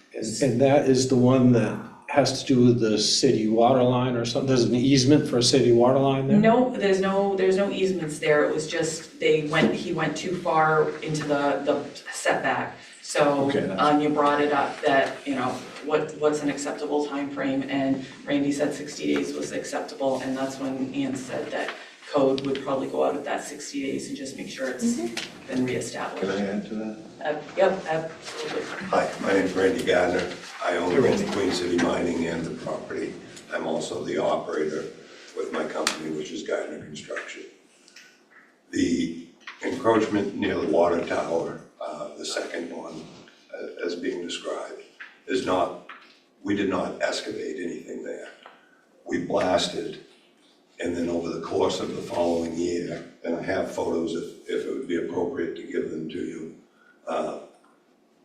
And that is the one that has to do with the city water line or something? There's an easement for a city water line there? No, there's no easements there, it was just, he went too far into the setback. So, Okay, that's- Anya brought it up that, you know, what's an acceptable time frame, and Randy said 60 days was acceptable, and that's when Ian said that code would probably go out at that 60 days and just make sure it's been reestablished. Can I add to that? Yep, absolutely. Hi, my name's Randy Gardner. I own both Queen City Mining and the property. I'm also the operator with my company, which is Gardner Construction. The encroachment near the water tower, the second one, as being described, is not, we did not excavate anything there. We blasted, and then over the course of the following year, and I have photos if it would be appropriate to give them to you,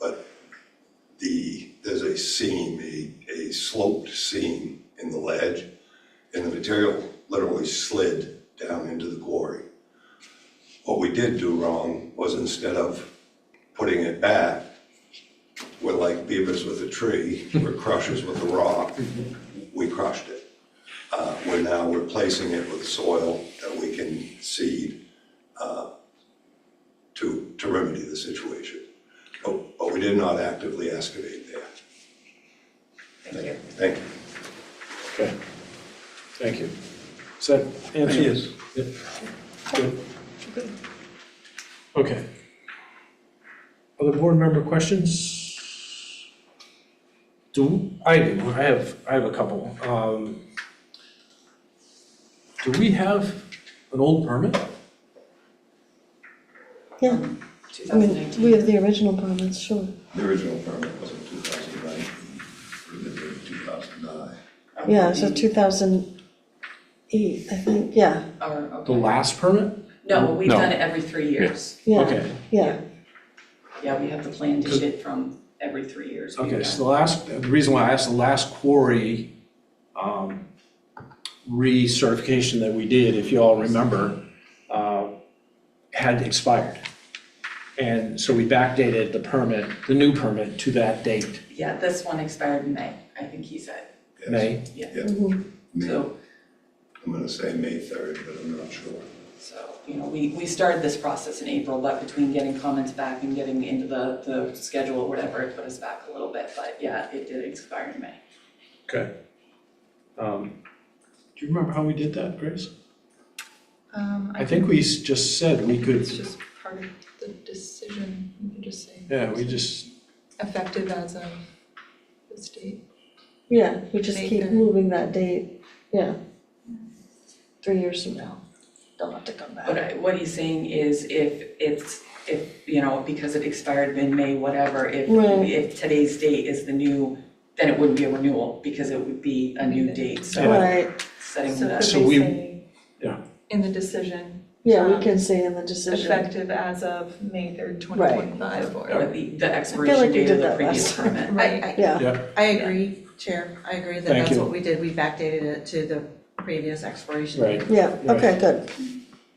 but there's a seam, a sloped seam in the ledge, and the material literally slid down into the quarry. What we did do wrong was, instead of putting it back, we're like beavers with a tree, we're crushers with a rock, we crushed it. We're now replacing it with soil that we can seed to remedy the situation. But we did not actively excavate there. Thank you. Thank you. Okay, thank you. Does that answer? Yes. Yep. Good. Okay. Other board member questions? I have a couple. Do we have an old permit? Yeah, I mean, we have the original permits, sure. The original permit was in 2009, we did it in 2009. Yeah, so 2008, I think, yeah, The last permit? No, we've No. done it every 3 years. yeah, Okay, yeah. Yeah, we have the plan dated from every 3 years. we've okay, done. so the reason why I asked, the last quarry recertification that we did, if you all remember, had expired. And so we backdated the permit, the new permit, to that date, Yeah, this one expired in May, I think he said. Yes. May. Yeah, May. so, I'm gonna say May 3rd, but I'm not sure. you know, we started this process in April, but between getting comments back and getting into the schedule or whatever, it put us back a little bit, but yeah, it did expire in May. Okay. Do you remember how we did that, Grace? I think we just said we could, It's just part of the decision, you can just say. yeah, we just, Effective as of this date. Yeah, we just Make keep the- moving that date, yeah. 3 years from now, they'll have to come back. What he's saying is if, you know, because it expired in May, whatever, Right. if today's date is the new, then it wouldn't be a renewal, because it would be a new date, so Right, setting So that. could So we we- say yeah. in the decision, yeah, we can say in the decision. effective as of May 3rd, 2025, or. Or the I feel expiration like we date of did the that previous last time. permit. Right. Yeah, yeah, I agree, Chair, I agree that Thank that's you. what we did, we backdated it to the previous expiration. right. yeah, okay, good.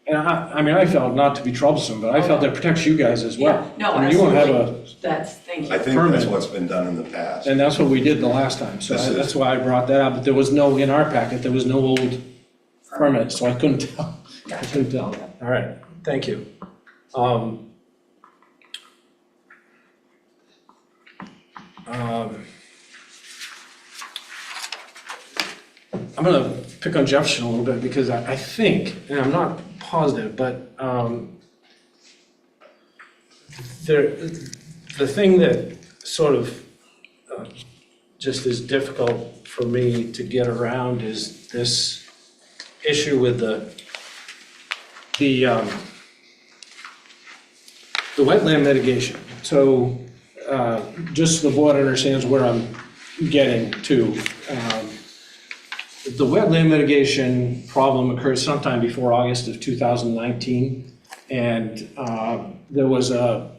And I mean, I felt, not to be troublesome, but I felt that protects you guys as well. Yeah, no, I mean, you won't have thank I you. think that's what's been done in the past. And that's what we did the last time, so This is- that's why I brought that up, but there was no, in our packet, there was no old permit, so I couldn't tell. I couldn't tell. All right, thank you. I'm gonna pick on Jefferson a little bit because I think, and I'm not positive, but the thing that sort of just is difficult for me to get around is this issue with the wetland mitigation. So just so the board understands where I'm getting to. The wetland mitigation problem occurred sometime before August of 2019. And there was a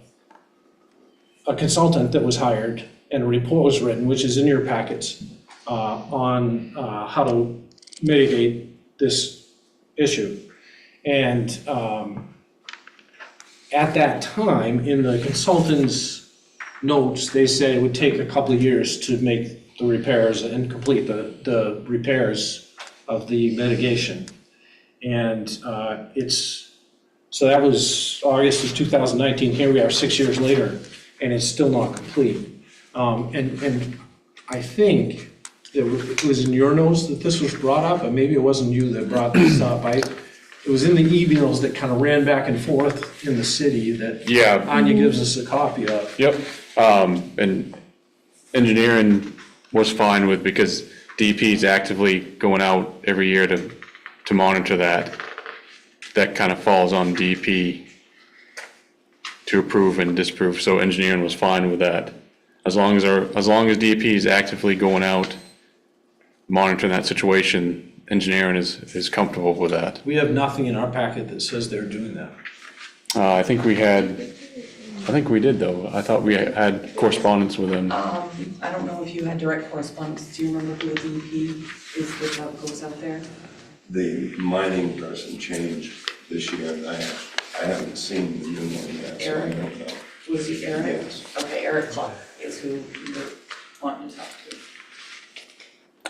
consultant that was hired and a report was written, which is in your packets, on how to mitigate this issue. And at that time, in the consultant's notes, they said it would take a couple of years to make the repairs and complete the repairs of the mitigation. And so that was August of 2019, here we are 6 years later, and it's still not complete. And I think that it was in your notes that this was brought up, and maybe it wasn't you that brought this up. It was in the emails that kind of ran back and forth in the city that Anya gives us a copy of. Yep, and engineering was fine with, because DEP is actively going out every year to monitor that. That kind of falls on DEP to approve and disapprove, so engineering was fine with that. As long as DEP is actively going out, monitoring that situation, engineering is comfortable with that. We have nothing in our packet that says they're doing that. I think we did though. I thought we had correspondence with them. I don't know if you had direct correspondence. Do you remember who the DEP is that goes out there? The mining person changed this year, and I haven't seen the new one yet, so I don't know. Was he Eric? Yes. Okay, Eric Clough is who you're wanting to talk to.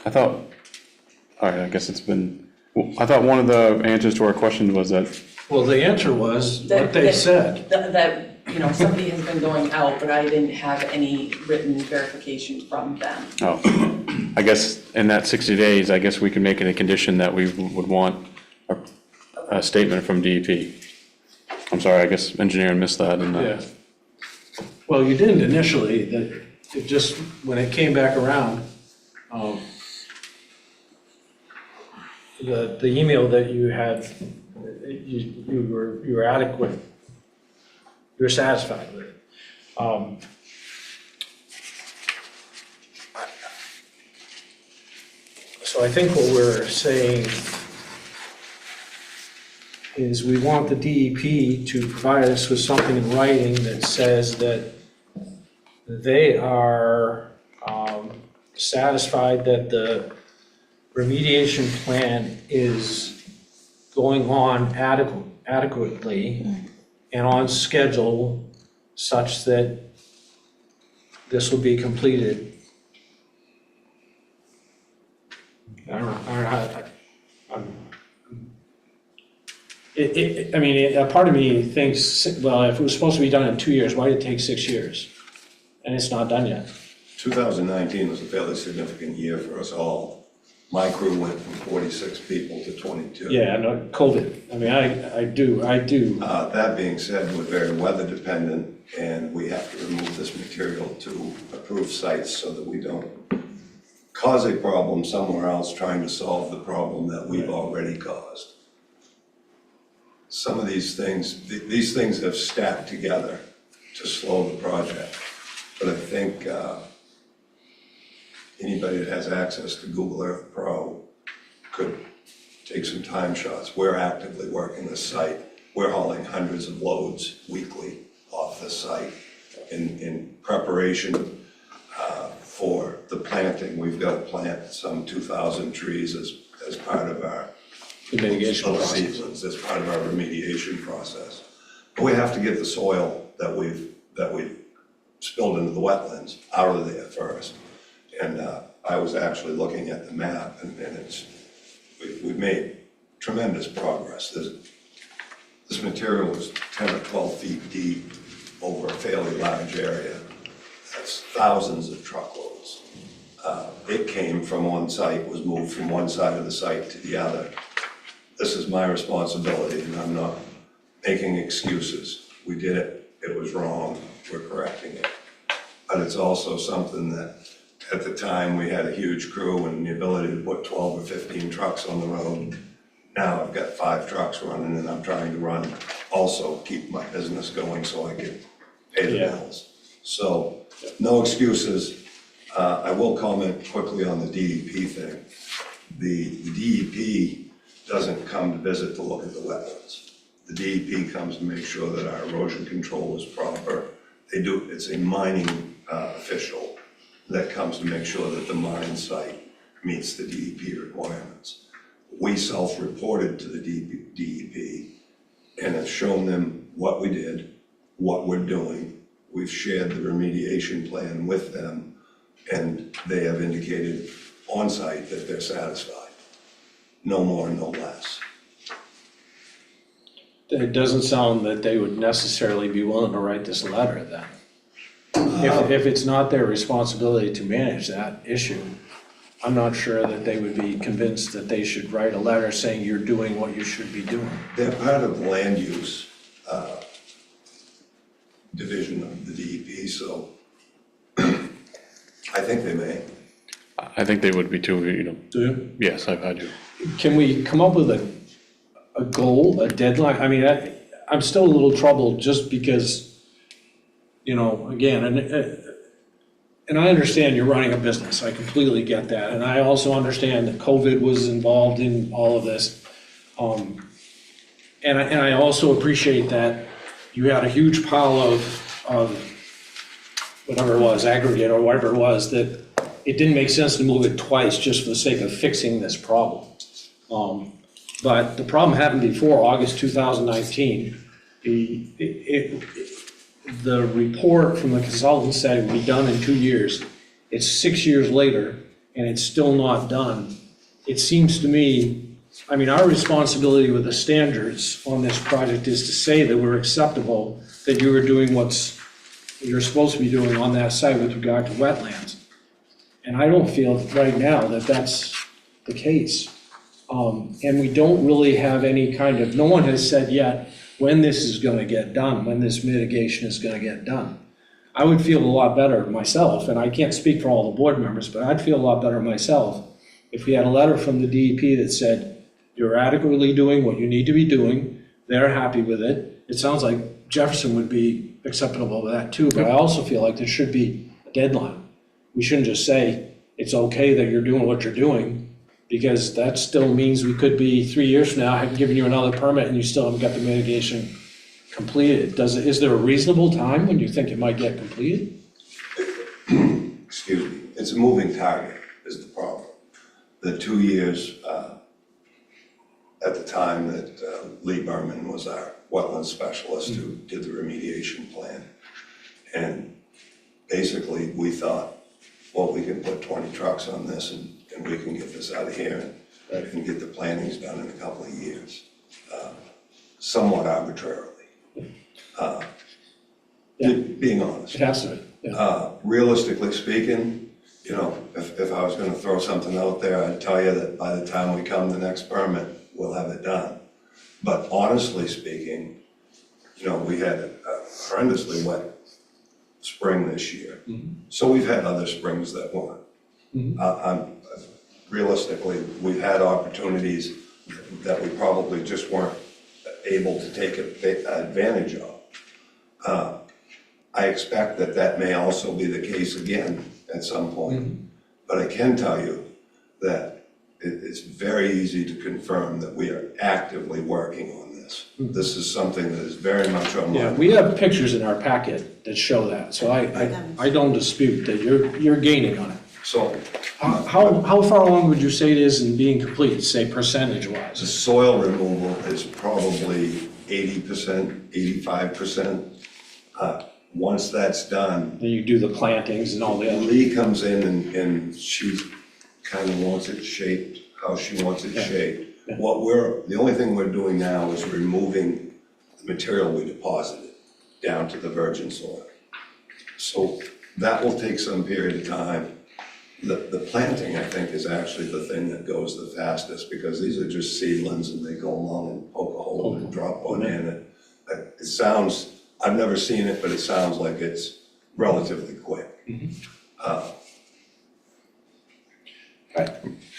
I thought, all right, I guess I thought one of the answers to our question was that. Well, the answer was what they said. That, you know, somebody has been going out, but I didn't have any written verification from them. Oh, I guess in that 60 days, I guess we can make it a condition that we would want a statement from DEP. I'm sorry, I guess engineering missed that. Yeah. Well, you didn't initially, that it just, when it came back around, the email that you had, you were adequate, you were satisfied with it. So I think what we're saying is we want the DEP to provide us with something in writing that says that they are satisfied that the remediation plan is going on adequately and on schedule such that this will be completed. I don't know how, I mean, a part of me thinks, well, if it was supposed to be done in 2 years, why did it take 6 years? And it's not done yet. 2019 was a fairly significant year for us all. My crew went from 46 people to 22. Yeah, no, COVID. I mean, I do. That being said, we're very weather dependent, and we have to remove this material to approved sites so that we don't cause a problem somewhere else trying to solve the problem that we've already caused. Some of these things have stacked together to slow the project. But I think anybody that has access to Google Earth Pro could take some time shots. We're actively working the site. We're hauling hundreds of loads weekly off the site in preparation for the planting. We've got to plant some 2,000 trees as part of our mitigation process. Seasons, as part of our remediation process. But we have to get the soil that we've spilled into the wetlands out of there first. And I was actually looking at the map, and we've made tremendous progress. This material is 10 or 12 feet deep over a fairly large area. That's thousands of truckloads. It came from one site, was moved from one side of the site to the other. This is my responsibility, and I'm not making excuses. We did it, it was wrong, we're correcting it. But it's also something that, at the time, we had a huge crew and the ability to put 12 or 15 trucks on the road. Now I've got 5 trucks running, and I'm trying to also keep my business going so I can pay the bills. So, no excuses. I will comment quickly on the DEP thing. The DEP doesn't come to visit to look at the wetlands. The DEP comes to make sure that our erosion control is proper. It's a mining official that comes to make sure that the mine site meets the DEP requirements. we self-reported to the DEP and have shown them what we did, what we're doing. We've shared the remediation plan with them, and they have indicated on site that they're satisfied. No more, no less. It doesn't sound that they would necessarily be willing to write this letter then. If it's not their responsibility to manage that issue, I'm not sure that they would be convinced that they should write a letter saying you're doing what you should be doing. They're part of the land use division of the DEP, so I think they may. I think they would be too, Do you? yes, I do. Can we come up with a goal, a deadline? I mean, I'm still a little troubled just because, again, and I understand you're running a business. I completely get that. And I also understand that COVID was involved in all of this. And I also appreciate that you had a huge pile of whatever it was, aggregate or whatever it was, that it didn't make sense to move it twice just for the sake of fixing this problem. But the problem happened before August 2019. The report from the consultant said it would be done in 2 years. It's 6 years later, and it's still not done. It seems to me, I mean, our responsibility with the standards on this project is to say that we're acceptable, that you are doing what you're supposed to be doing on that site with regard to wetlands. And I don't feel right now that that's the case. And we don't really have any kind of, no one has said yet when this is gonna get done, when this mitigation is gonna get done. I would feel a lot better myself, and I can't speak for all the board members, but I'd feel a lot better myself if we had a letter from the DEP that said, you're adequately doing what you need to be doing, they're happy with it. It sounds like Jefferson would be acceptable with that too, but I also feel like there should be a deadline. We shouldn't just say, it's okay that you're doing what you're doing, because that still means we could be 3 years from now, I've given you another permit and you still haven't got the mitigation completed. Is there a reasonable time when you think it might get completed? Excuse me, it's a moving target is the problem. The 2 years at the time that Lee Berman was our wetland specialist who did the remediation plan. And basically we thought, well, we can put 20 trucks on this and we can get this out of here and get the plantings done in a couple of years, somewhat arbitrarily. Being honest. It has to be. Realistically speaking, if I was gonna throw something out there, I'd tell you that by the time we come to the next permit, we'll have it done. But honestly speaking, we had a horrendously wet spring this year. So we've had other springs that weren't. Realistically, we've had opportunities that we probably just weren't able to take advantage of. I expect that may also be the case again at some point. But I can tell you that it's very easy to confirm that we are actively working on this. This is something that is very much on my Yeah, we have pictures in our packet that show that, so I don't dispute that you're gaining on it. So how far along would you say it is in being complete, say percentage-wise? the soil removal is probably 80%, 85%. Once that's done, Then you do the plantings and all the other. Lee comes in and she kind of wants it shaped, how she wants it shaped. The only thing we're doing now is removing the material we deposited down to the virgin soil. So that will take some period of time. The planting, I think, is actually the thing that goes the fastest because these are just seedlings and they go along and poke a hole and drop one in. It sounds, I've never seen it, but it sounds like it's relatively quick.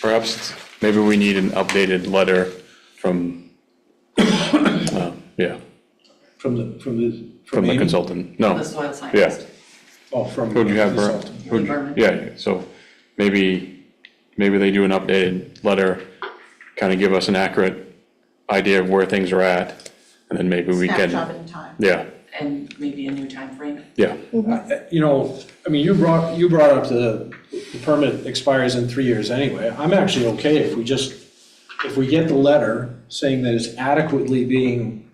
Perhaps, maybe we need an updated letter from, From the from the Amy? consultant. The No, soil yeah. scientist. Oh, from. Who'd you have, consultant. Lee Berman? Yeah, so maybe they do an updated letter, kind of give us an accurate idea of where things are at, and then maybe we can. Snapshot in time. Yeah, And maybe a new timeframe. yeah. You brought up the permit expires in 3 years anyway. I'm actually okay if we just if we get the letter saying that it's adequately being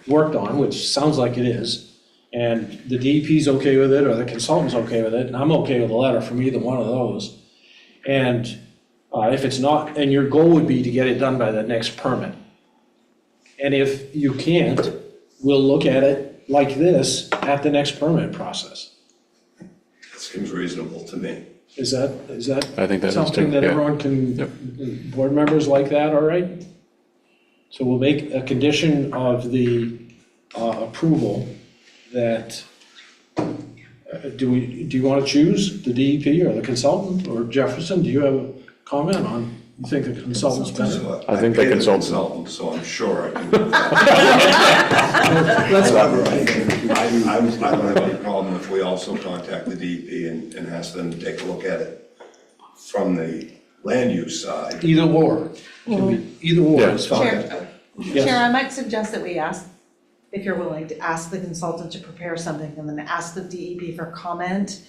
worked on, which sounds like it is, and the DEP's okay with it, or the consultant's okay with it, and I'm okay with a letter from either one of those. And if it's not, and your goal would be to get it done by the next permit. And if you can't, we'll look at it like this at the next permit process. That seems reasonable to me. Is that I think that is something that yeah. everyone can, board members like that, all right? So we'll make a condition of the approval that, do you want to choose the DEP or the consultant, or Jefferson, do you have a comment on, you think the consultant's better? So I think the pay consultant. So I'm sure I can do that. However, I don't have any problem if we also contact the DEP and ask them to take a look at it from the land use side. Either or, can be either or is fine. Chair, Yes. Chair, I might suggest that we ask, if you're willing, to ask the consultant to prepare something and then ask the DEP for comment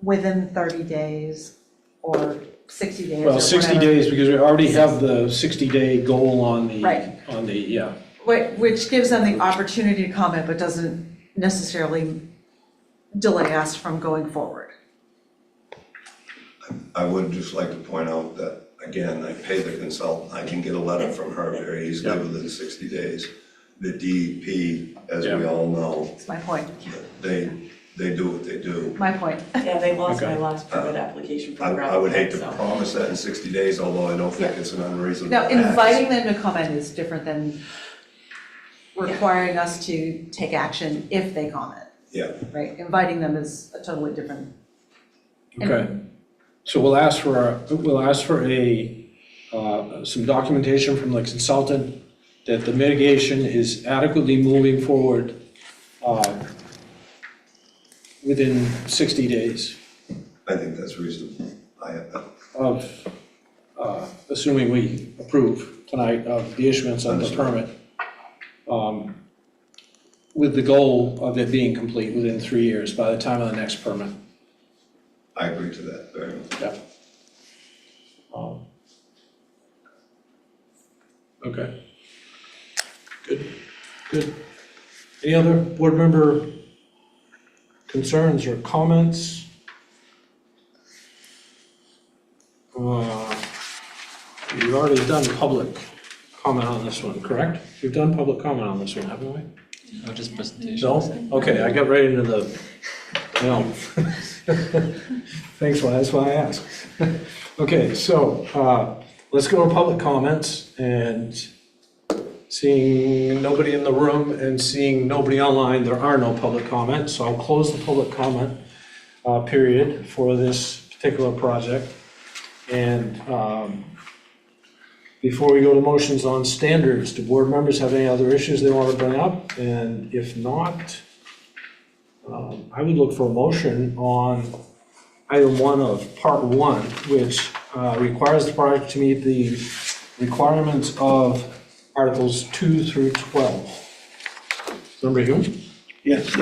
within 30 days or 60 days or Well, 60 whatever. days, because we already have the 60-day goal on the, Right. yeah. Which gives them the opportunity to comment, but doesn't necessarily delay us from going forward. I would just like to point out that, again, I pay the consultant, I can get a letter from her very easily within 60 days. The DEP, as we all know, That's my point. they do what they do. My point. Yeah, they lost my Okay. last permit application for I gravel would hate to pit, so. promise that in 60 days, although I don't think it's an unreasonable Now, ask. inviting them to comment is different than requiring us to take action if they comment, Yeah, right? Inviting them is a totally different. Okay, so we'll ask for some documentation from the consultant that the mitigation is adequately moving forward within 60 days I think that's reasonable. of, assuming we approve tonight of the issuance of the permit, with the goal of it being complete within 3 years by the time of the next permit. I agree to that very much. Yeah. Okay. Good. Any other board member concerns or comments? We've already done public comment on this one, correct? We've done public comment on this one, haven't we? No, just presentation. No? Okay, I got right into the, no. Thanks, that's why I asked. Okay, so, let's go to public comments, and seeing nobody in the room and seeing nobody online, there are no public comments, so I'll close the public comment period for this particular project. And before we go to motions on standards, do board members have any other issues they want to bring up? And if not, I would look for a motion on item 1 of part 1, which requires the project to meet the requirements of Articles 2 through 12. Member Hume? Yes,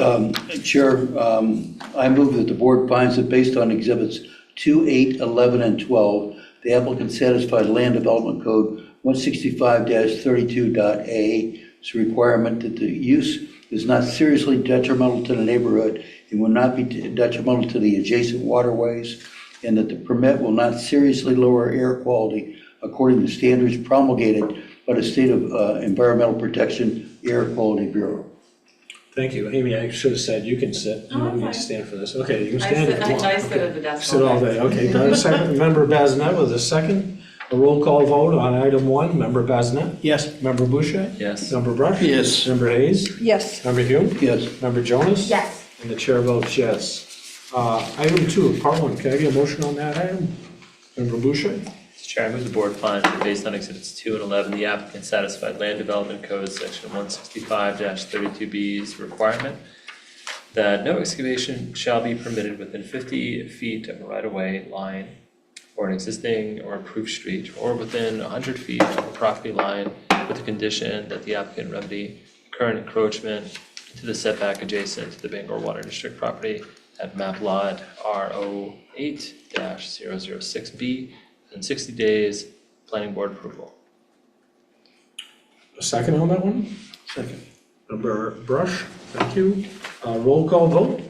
Chair, I move that the board finds that based on exhibits 2, 8, 11, and 12, the applicant satisfied Land Development Code 165-32.a's requirement that the use is not seriously detrimental to the neighborhood and will not be detrimental to the adjacent waterways, and that the permit will not seriously lower air quality according to standards promulgated by the State of Environmental Protection Air Quality Bureau. Thank you. Amy, I should have said you can sit. You don't need to stand for this. Okay, you can stand if you want. I sit at the desk Sit all day. Okay, do I have a second? Member Bazinet with a second. A roll call vote on item 1. Member Bazinet? Yes. Member Boucher? Yes. Member Brush? Yes. Member Hayes? Yes. Member Hume? Yes. Member Jonas? Yes. And the chair votes yes. Item 2, part 1, can I get a motion on that item? Member Boucher? Mr. Chair, I move the board finds that based on exhibits 2 and 11, the applicant satisfied Land Development Code section 165-32B's requirement that no excavation shall be permitted within 50 feet of a right-of-way line or an existing or improved street, or within 100 feet of a property line, with the condition that the applicant remedy current encroachment into the setback adjacent to the Bangor Water District property at map lot RO8-006B in 60 days, planning board approval. A second on that one? Second. Member Brush, thank you. Roll call vote.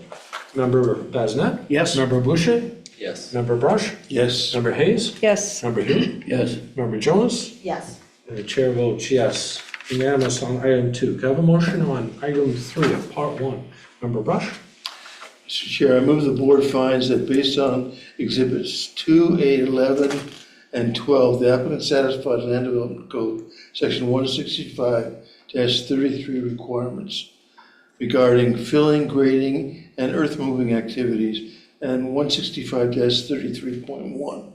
Member Basnet? Yes. Member Boucher? Yes. Member Brush? Yes. Member Hayes? Yes. Member Hume? Yes. Member Jonas? Yes. And the chair votes yes. Unanimous on item 2. Can I have a motion on item 3 of part 1? Member Brush? Mr. Chair, I move the board finds that based on exhibits 2, 8, 11, and 12, the applicant satisfies Land Development Code, section 165-33 requirements regarding filling, grading, and earth moving activities, and 165-33.1.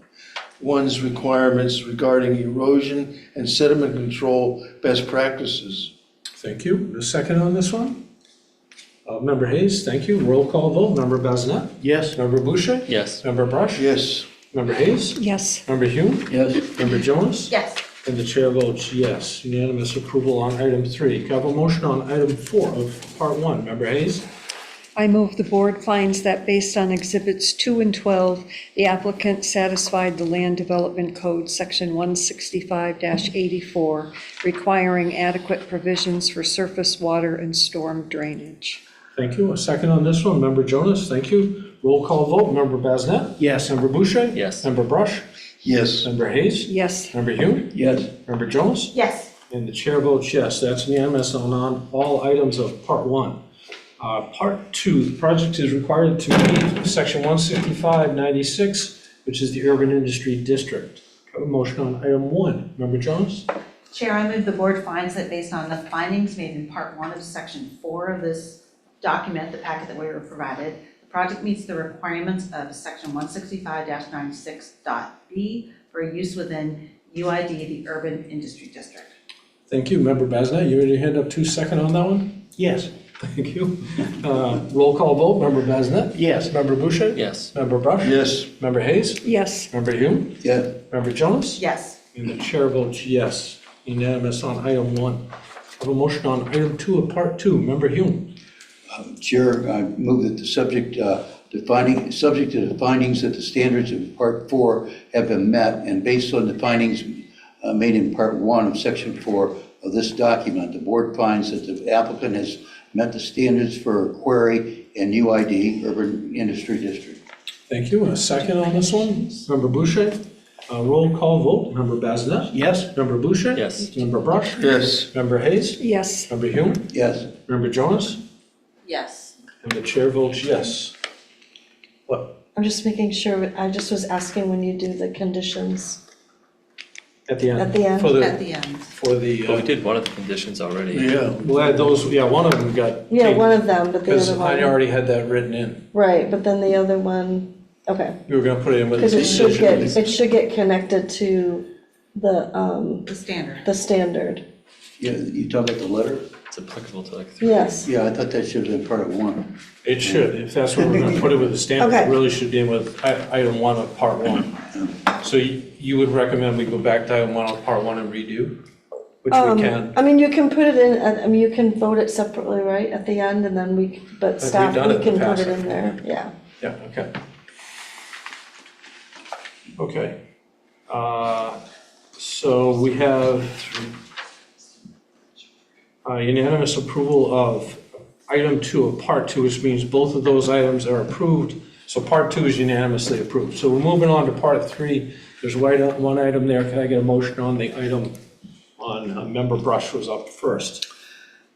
One's requirements regarding erosion and sediment control best practices. Thank you. A second on this one? Member Hayes, thank you. Roll call vote. Member Basnet? Yes. Member Boucher? Yes. Member Brush? Yes. Member Hayes? Yes. Member Hume? Yes. Member Jonas? Yes. And the chair votes yes. Unanimous approval on item 3. Can I have a motion on item 4 of part 1? Member Hayes? I move the board finds that based on exhibits 2 and 12, the applicant satisfied the Land Development Code, section 165-84, requiring adequate provisions for surface water and storm drainage. Thank you. A second on this one. Member Jonas, thank you. Roll call vote. Member Basnet? Yes. Member Boucher? Yes. Member Brush? Yes. Member Hayes? Yes. Member Hume? Yes. Member Jonas? Yes. And the chair votes yes. That's unanimous on all items of part 1. Part 2, the project is required to meet section 165-96, which is the urban industry district. Have a motion on item 1. Member Jones? Chair, I move the board finds that based on the findings made in part 1 of section 4 of this document, the packet that we were provided, the project meets the requirements of section 165-96.b for use within UID, the urban industry district. Thank you. Member Basnet, you ready to hand up 2 second on that one? Yes. Thank you. Roll call vote. Member Basnet? Yes. Member Boucher? Yes. Member Brush? Yes. Member Hayes? Yes. Member Hume? Yes. Member Jones? Yes. And the chair votes yes. Unanimous on item 1. Have a motion on item 2 of part 2. Member Hume? Chair, I move that the subject to the findings that the standards of Part 4 have been met, and based on the findings made in Part 1 of Section 4 of this document, the board finds that the applicant has met the standards for query and UID, Urban Industry District. Thank you. A second on this one? Member Boucher? Roll call vote. Member Basnet? Yes. Member Boucher? Yes. Member Brush? Yes. Member Hayes? Yes. Member Hume? Yes. Member Jonas? Yes. And the chair votes yes. What? I'm just making sure, I just was asking when you do the conditions At the end? at the end. For At the end. For the, Well, we did one of the conditions already. Yeah. we'll add those, yeah, one of them got. Yeah, one of them, but the Because other I one, already had that written in. right, but then the other one, okay. You were gonna put it in with the Because conditions. it should get connected to the The standard. Yeah, you talk about the letter? It's applicable to like 3. yes. Yeah, I thought that should have been part of 1. It should, if that's what we're gonna put it with the standard, it Okay. really should be in with item 1 of part 1. So you would recommend we go back to item 1 of part 1 and redo? Which we can. I mean, you can put it in, I mean, you can vote it separately, right, at the end, and then but we've staff, done it we in the can put past, it I in think. there, yeah. Yeah, okay. Okay. So we have unanimous approval of item 2 of part 2, which means both of those items are approved. So part 2 is unanimously approved. So we're moving on to part 3. There's one item there. Can I get a motion on the item on Member Brush was up first?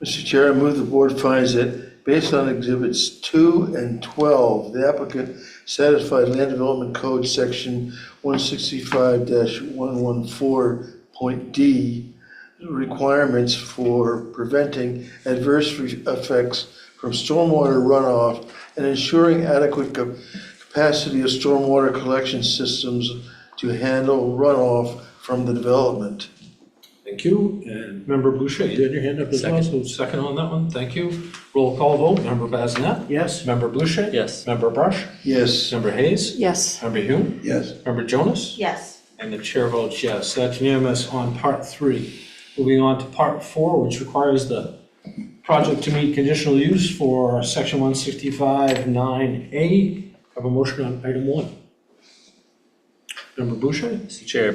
Mr. Chair, I move the board finds that based on exhibits 2 and 12, the applicant satisfied Land Development Code section 165-114.d requirements for preventing adverse effects from stormwater runoff and ensuring adequate capacity of stormwater collection systems to handle runoff from the development. Thank you. And Member Boucher, you had your hand up as well, so second on that one. Thank you. Roll call vote. Member Basnet? Yes. Member Boucher? Yes. Member Brush? Yes. Member Hayes? Yes. Member Hume? Yes. Member Jonas? Yes. And the chair votes yes. That's unanimous on part 3. Moving on to part 4, which requires the project to meet conditional use for section 165-9A. Have a motion on item 1. Member Boucher? Mr. Chair,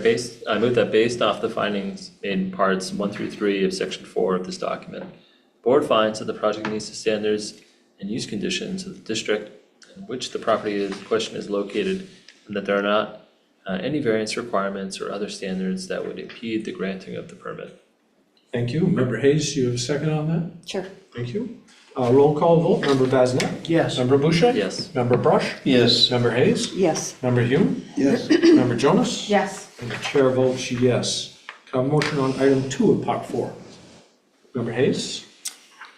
I move that based off the findings in parts 1 through 3 of section 4 of this document, the board finds that the project meets the standards and use conditions of the district in which the property in question is located, and that there are not any variance requirements or other standards that would impede the granting of the permit. Thank you. Member Hayes, you have a second on that? Sure. Thank you. Roll call vote, Member Basnet? Yes. Member Boucher? Yes. Member Brush? Yes. Member Hayes? Yes. Member Hume? Yes. Member Jonas? Yes. And the chair votes yes. Can I have a motion on item 2 of part 4? Member Hayes?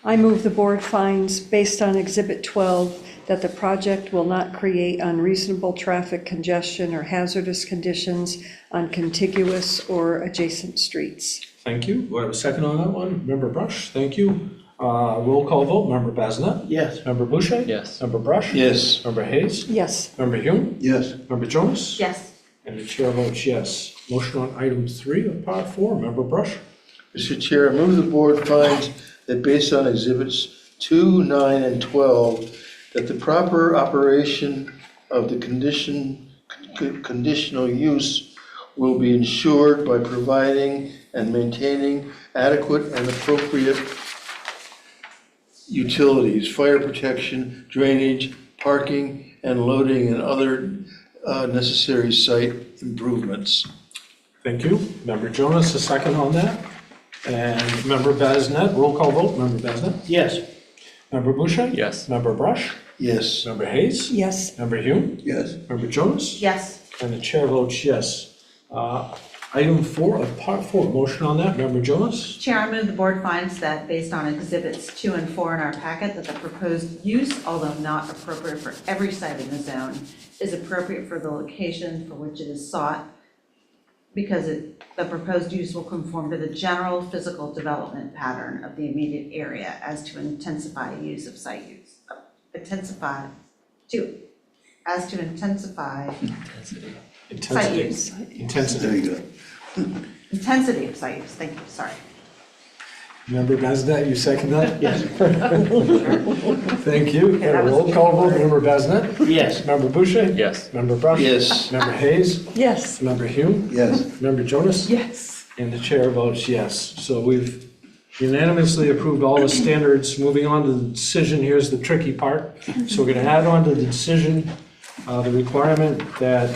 I move the board finds, based on Exhibit 12, that the project will not create unreasonable traffic congestion or hazardous conditions on contiguous or adjacent streets. Thank you. Do I have a second on that one? Member Brush? Thank you. Roll call vote, Member Basnet? Yes. Member Boucher? Yes. Member Brush? Yes. Member Hayes? Yes. Member Hume? Yes. Member Jonas? Yes. And the chair votes yes. Motion on item 3 of part 4, Member Brush? Mr. Chair, I move the board finds that based on exhibits 2, 9, and 12, that the proper operation of the conditional use will be ensured by providing and maintaining adequate and appropriate utilities, fire protection, drainage, parking, and loading, and other necessary site improvements. Thank you. Member Jonas, a second on that. And Member Basnet, roll call vote, Member Basnet? Yes. Member Boucher? Yes. Member Brush? Yes. Member Hayes? Yes. Member Hume? Yes. Member Jonas? Yes. And the chair votes yes. Item 4 of part 4, motion on that, Member Jonas? Chair, I move the board finds that based on exhibits 2 and 4 in our packet, that the proposed use, although not appropriate for every site in the zone, is appropriate for the location for which it is sought, because the proposed use will conform to the general physical development pattern of the immediate area as to intensify use of site use. Intensify site use. Intensity. There you go. Intensity of site use, thank you, sorry. Member Basnet, you second that? Yes. Thank you. Okay, that was- Roll call vote, Member Basnet? Yes. Member Boucher? Yes. Member Brush? Yes. Member Hayes? Yes. Member Hume? Yes. Member Jonas? Yes. And the chair votes yes. So we've unanimously approved all the standards. Moving on to the decision, here's the tricky part. So we're gonna add on to the decision, the requirement that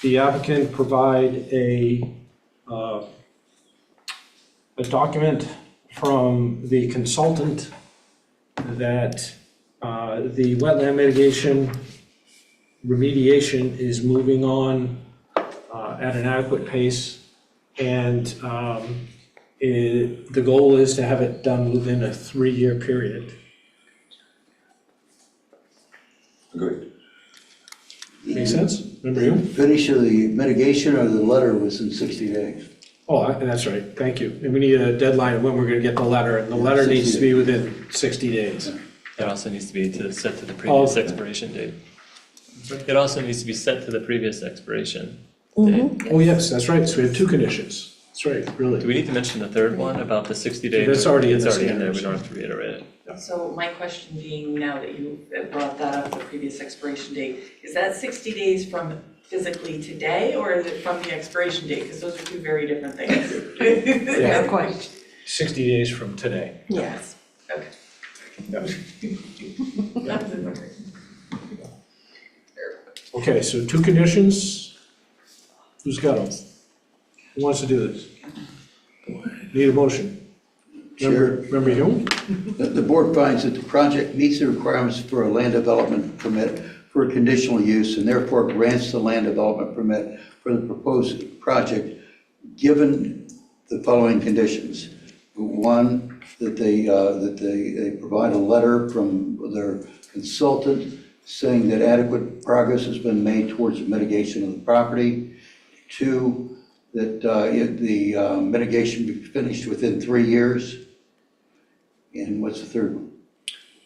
the applicant provide a document from the consultant that the wetland mitigation remediation is moving on at an adequate pace, and the goal is to have it done within a 3-year period. Good. Make sense? Remember you? Finish of the mitigation or the letter was in 60 days. Oh, that's right, thank you. And we need a deadline of when we're gonna get the letter, and the letter needs to be within 60 days. It also needs to be set to the previous expiration date. It also needs to be set to the previous expiration date. Oh, yes, that's right, so we have 2 conditions. That's right, Do really. we need to mention the third one about the 60 days? That's already in the It's already in there, we standards. don't have to reiterate it. So my question being, now that you brought that up, the previous expiration date, is that 60 days from physically today, or is it from the expiration date? Because those are two very different things. Yeah. No question. 60 days from today. Yes, okay. Okay, so 2 conditions. Who's got them? Who wants to do this? Need a motion? Member Hume? The board finds that the project meets the requirements for a land development permit for a conditional use, and therefore grants the land development permit for the proposed project, given the following conditions. 1, that they provide a letter from their consultant saying that adequate progress has been made towards the mitigation of the property. 2, that the mitigation be finished within 3 years. And what's the third one?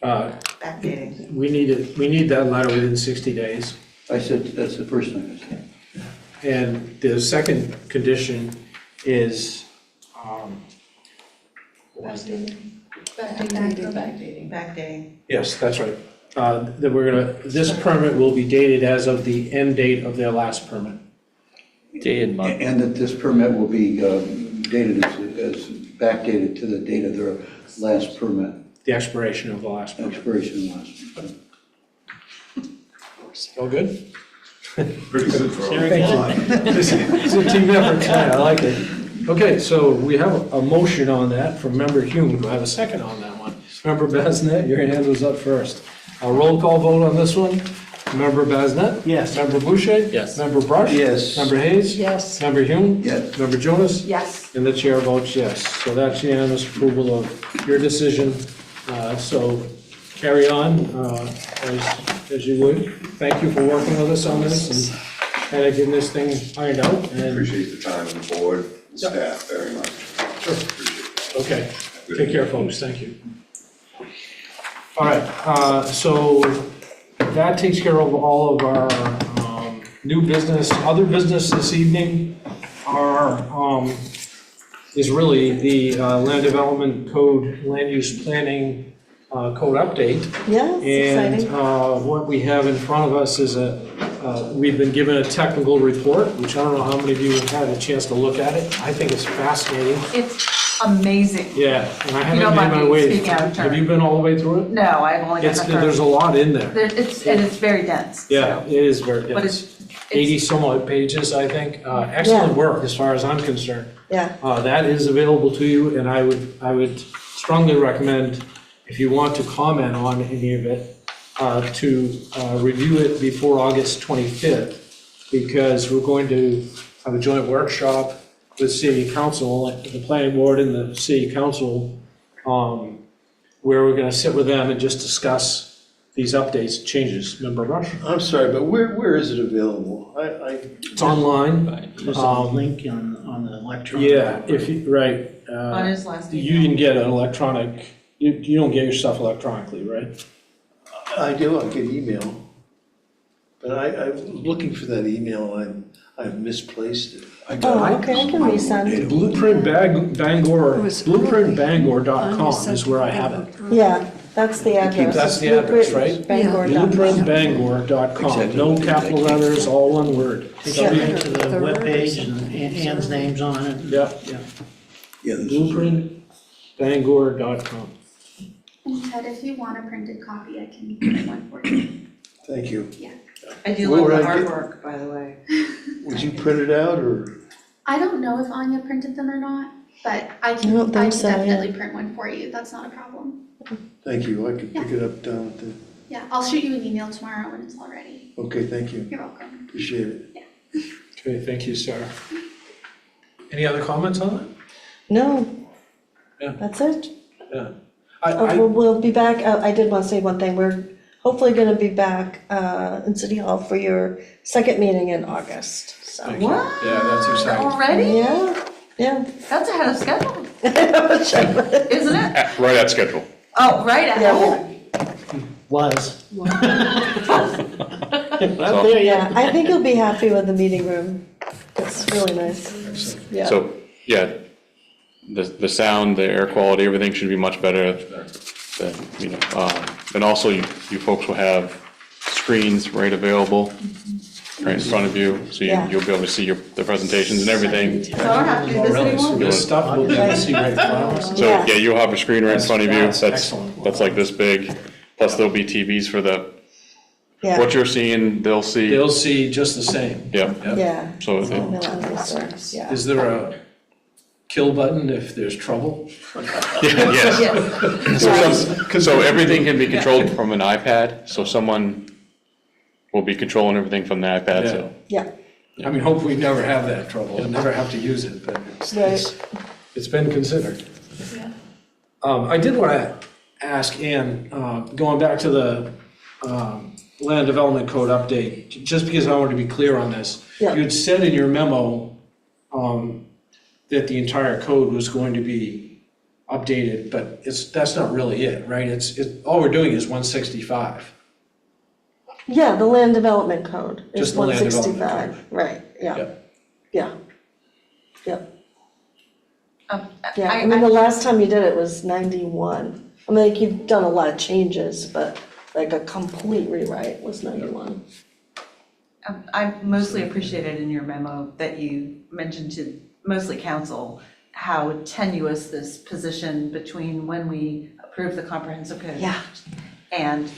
Backdating. We need that letter within 60 days. I said, that's the first thing I said. And the second condition is, Backdating. yes, that's right. That this permit will be dated as of the end date of their last permit. Day and month. And that this permit will be dated as backdated to the date of their last permit, The expiration of the last permit. expiration of last permit. All good? Pretty good for all. Thank you. It's a team effort tonight, I like it. Okay, so we have a motion on that from Member Hume. Do I have a second on that one? Member Basnet, your hand was up first. A roll call vote on this one. Member Basnet? Yes. Member Boucher? Yes. Member Brush? Yes. Member Hayes? Yes. Member Hume? Yes. Member Jonas? Yes. And the chair votes yes. So that's unanimous approval of your decision. So carry on as you would. Thank you for working with us on this and kind of getting this thing ironed out. I And appreciate the time of the board and staff very much. Sure. Appreciate it. Okay, take care, folks, thank you. All right, so that takes care of all of our new business. Other business this evening is really the Land Development Code, Land Use Planning Code update. Yeah, it's exciting. And what we have in front of us is we've been given a technical report, which I don't know how many of you have had a chance to look at it. I think it's fascinating. It's amazing. Yeah, and I You know haven't made about my way. speaking out of turn. Have you been all the way through it? No, I've only It's, gotten a there's a lot in there. It's very dense. Yeah, it is very, But it's 80 some odd pages, I think. Excellent Yeah. work as far as I'm concerned. Yeah, That is available to you, and I would strongly recommend, if you want to comment on any of it, to review it before August 25th, because we're going to have a joint workshop with City Council, the Planning Board and the City Council, where we're gonna sit with them and just discuss these updates, changes. Member Rush? I'm sorry, but where is it available? It's online. There's a link on the electronic. Yeah, if you, right. On his last You email. can get an electronic, you don't get your stuff electronically, right? I do, I get email. But I was looking for that email, I've misplaced it. oh, okay, I can resend. Blueprint Bangor, It was blueprintbangor.com is where I have it. Yeah, that's the address. That's the address, right? Bangor.com. Blueprintbangor.com, no capital letters, all one word. Take you right to the webpage and Ann's name's on it. Yep, Yeah, this is, blueprintbangor.com. And Ted, if you want a printed copy, I can print one for you. Thank you. I do Where love would the I get- artwork, by the way. Would you print it out, or? I don't know if Anya printed them or not, but I I can, don't think I can so, yeah. definitely print one for you, that's not a problem. Thank you, I could pick it up down at the, Yeah, I'll shoot you an email tomorrow when it's all ready. okay, thank you, You're welcome. appreciate it. Okay, thank you, Sarah. Any other comments on that? No. Yeah. That's it. Yeah. We'll be back, I did want to say one thing, we're hopefully gonna be back in City Hall for your second meeting in August, so. Thank you. What? Yeah, that's exciting. Already? Yeah, yeah. That's ahead of schedule, isn't it? Right at schedule. Oh, right at home. Was. Not So- there Yeah, yet. I think you'll be happy with the meeting room, it's really nice, yeah. So, yeah, the sound, the air quality, everything should be much better than, you know, and also you folks will have screens right available, right in front of you, so Yeah. you'll be able to see the presentations and everything. So I don't have to do this anymore? This stuff will be able to see right in front of us. So, yeah, you'll have a screen right in front of you, That's that's excellent. like this big, plus there'll be TVs for Yeah, what you're seeing, they'll see, They'll see just the same. yeah, yeah. so, So they'll understand, yeah. Is there a kill button if there's trouble? yes. So everything can be controlled from an iPad, so someone will be controlling everything from the iPad, so. Yeah, I mean, hopefully we never have that trouble and never have to use it, but it's been considered. Yeah. I did want to ask Ann, going back to the Land Development Code update, just because I wanted to be clear on this. Yeah. You had said in your memo that the entire code was going to be updated, but that's not really it, right? All we're doing is 165. yeah, the land development code is Just the land development 165, right, yeah, yeah, yeah. Yeah, I mean, the last time you did it was 91. I mean, like, you've done a lot of changes, but like a complete rewrite was 91. I mostly appreciated in your memo that you mentioned to mostly council how tenuous this position between when we approve the comprehensive code. Yeah. And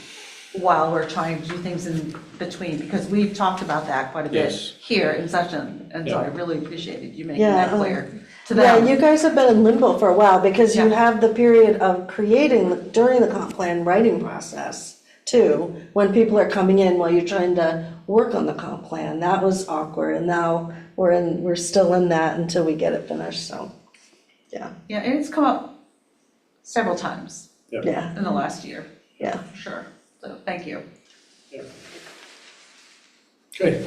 while we're trying to do things in between, because we've talked about that quite a bit Yes. here in session. And so I really appreciated you making Yeah, that clear to Yeah, them. you guys have been in limbo for a while because you Yeah. have the period of creating, during the comp plan writing process too, when people are coming in while you're trying to work on the comp plan. That was awkward, and now we're still in that until we get it finished, so, yeah. Yeah, and it's come up several times Yeah, in the last year, yeah. sure. So, thank you. Okay.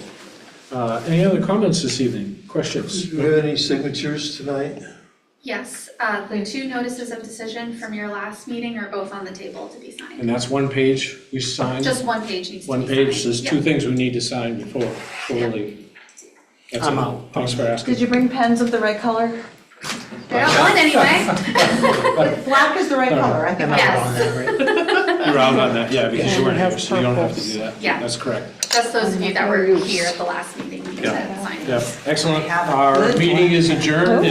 Any other comments this evening? Questions? Do we have any signatures tonight? Yes, the two notices of decision from your last meeting are both on the table to be signed. And that's one page we signed? Just one page needs to One be signed. page, there's two Yep. things we need to sign before we leave. That's I'm it. out. Thanks for asking. Did you bring pens of the right color? They're not one anyway. Black is the right color, I think. Yes. You're out on that, yeah, because Yeah, you weren't we have here, so you don't have to purples. do that. Yeah. That's correct. Just those of you that were here at the last meeting, you Yeah. can sign. Yeah, excellent. have a Our good meeting one. is adjourned.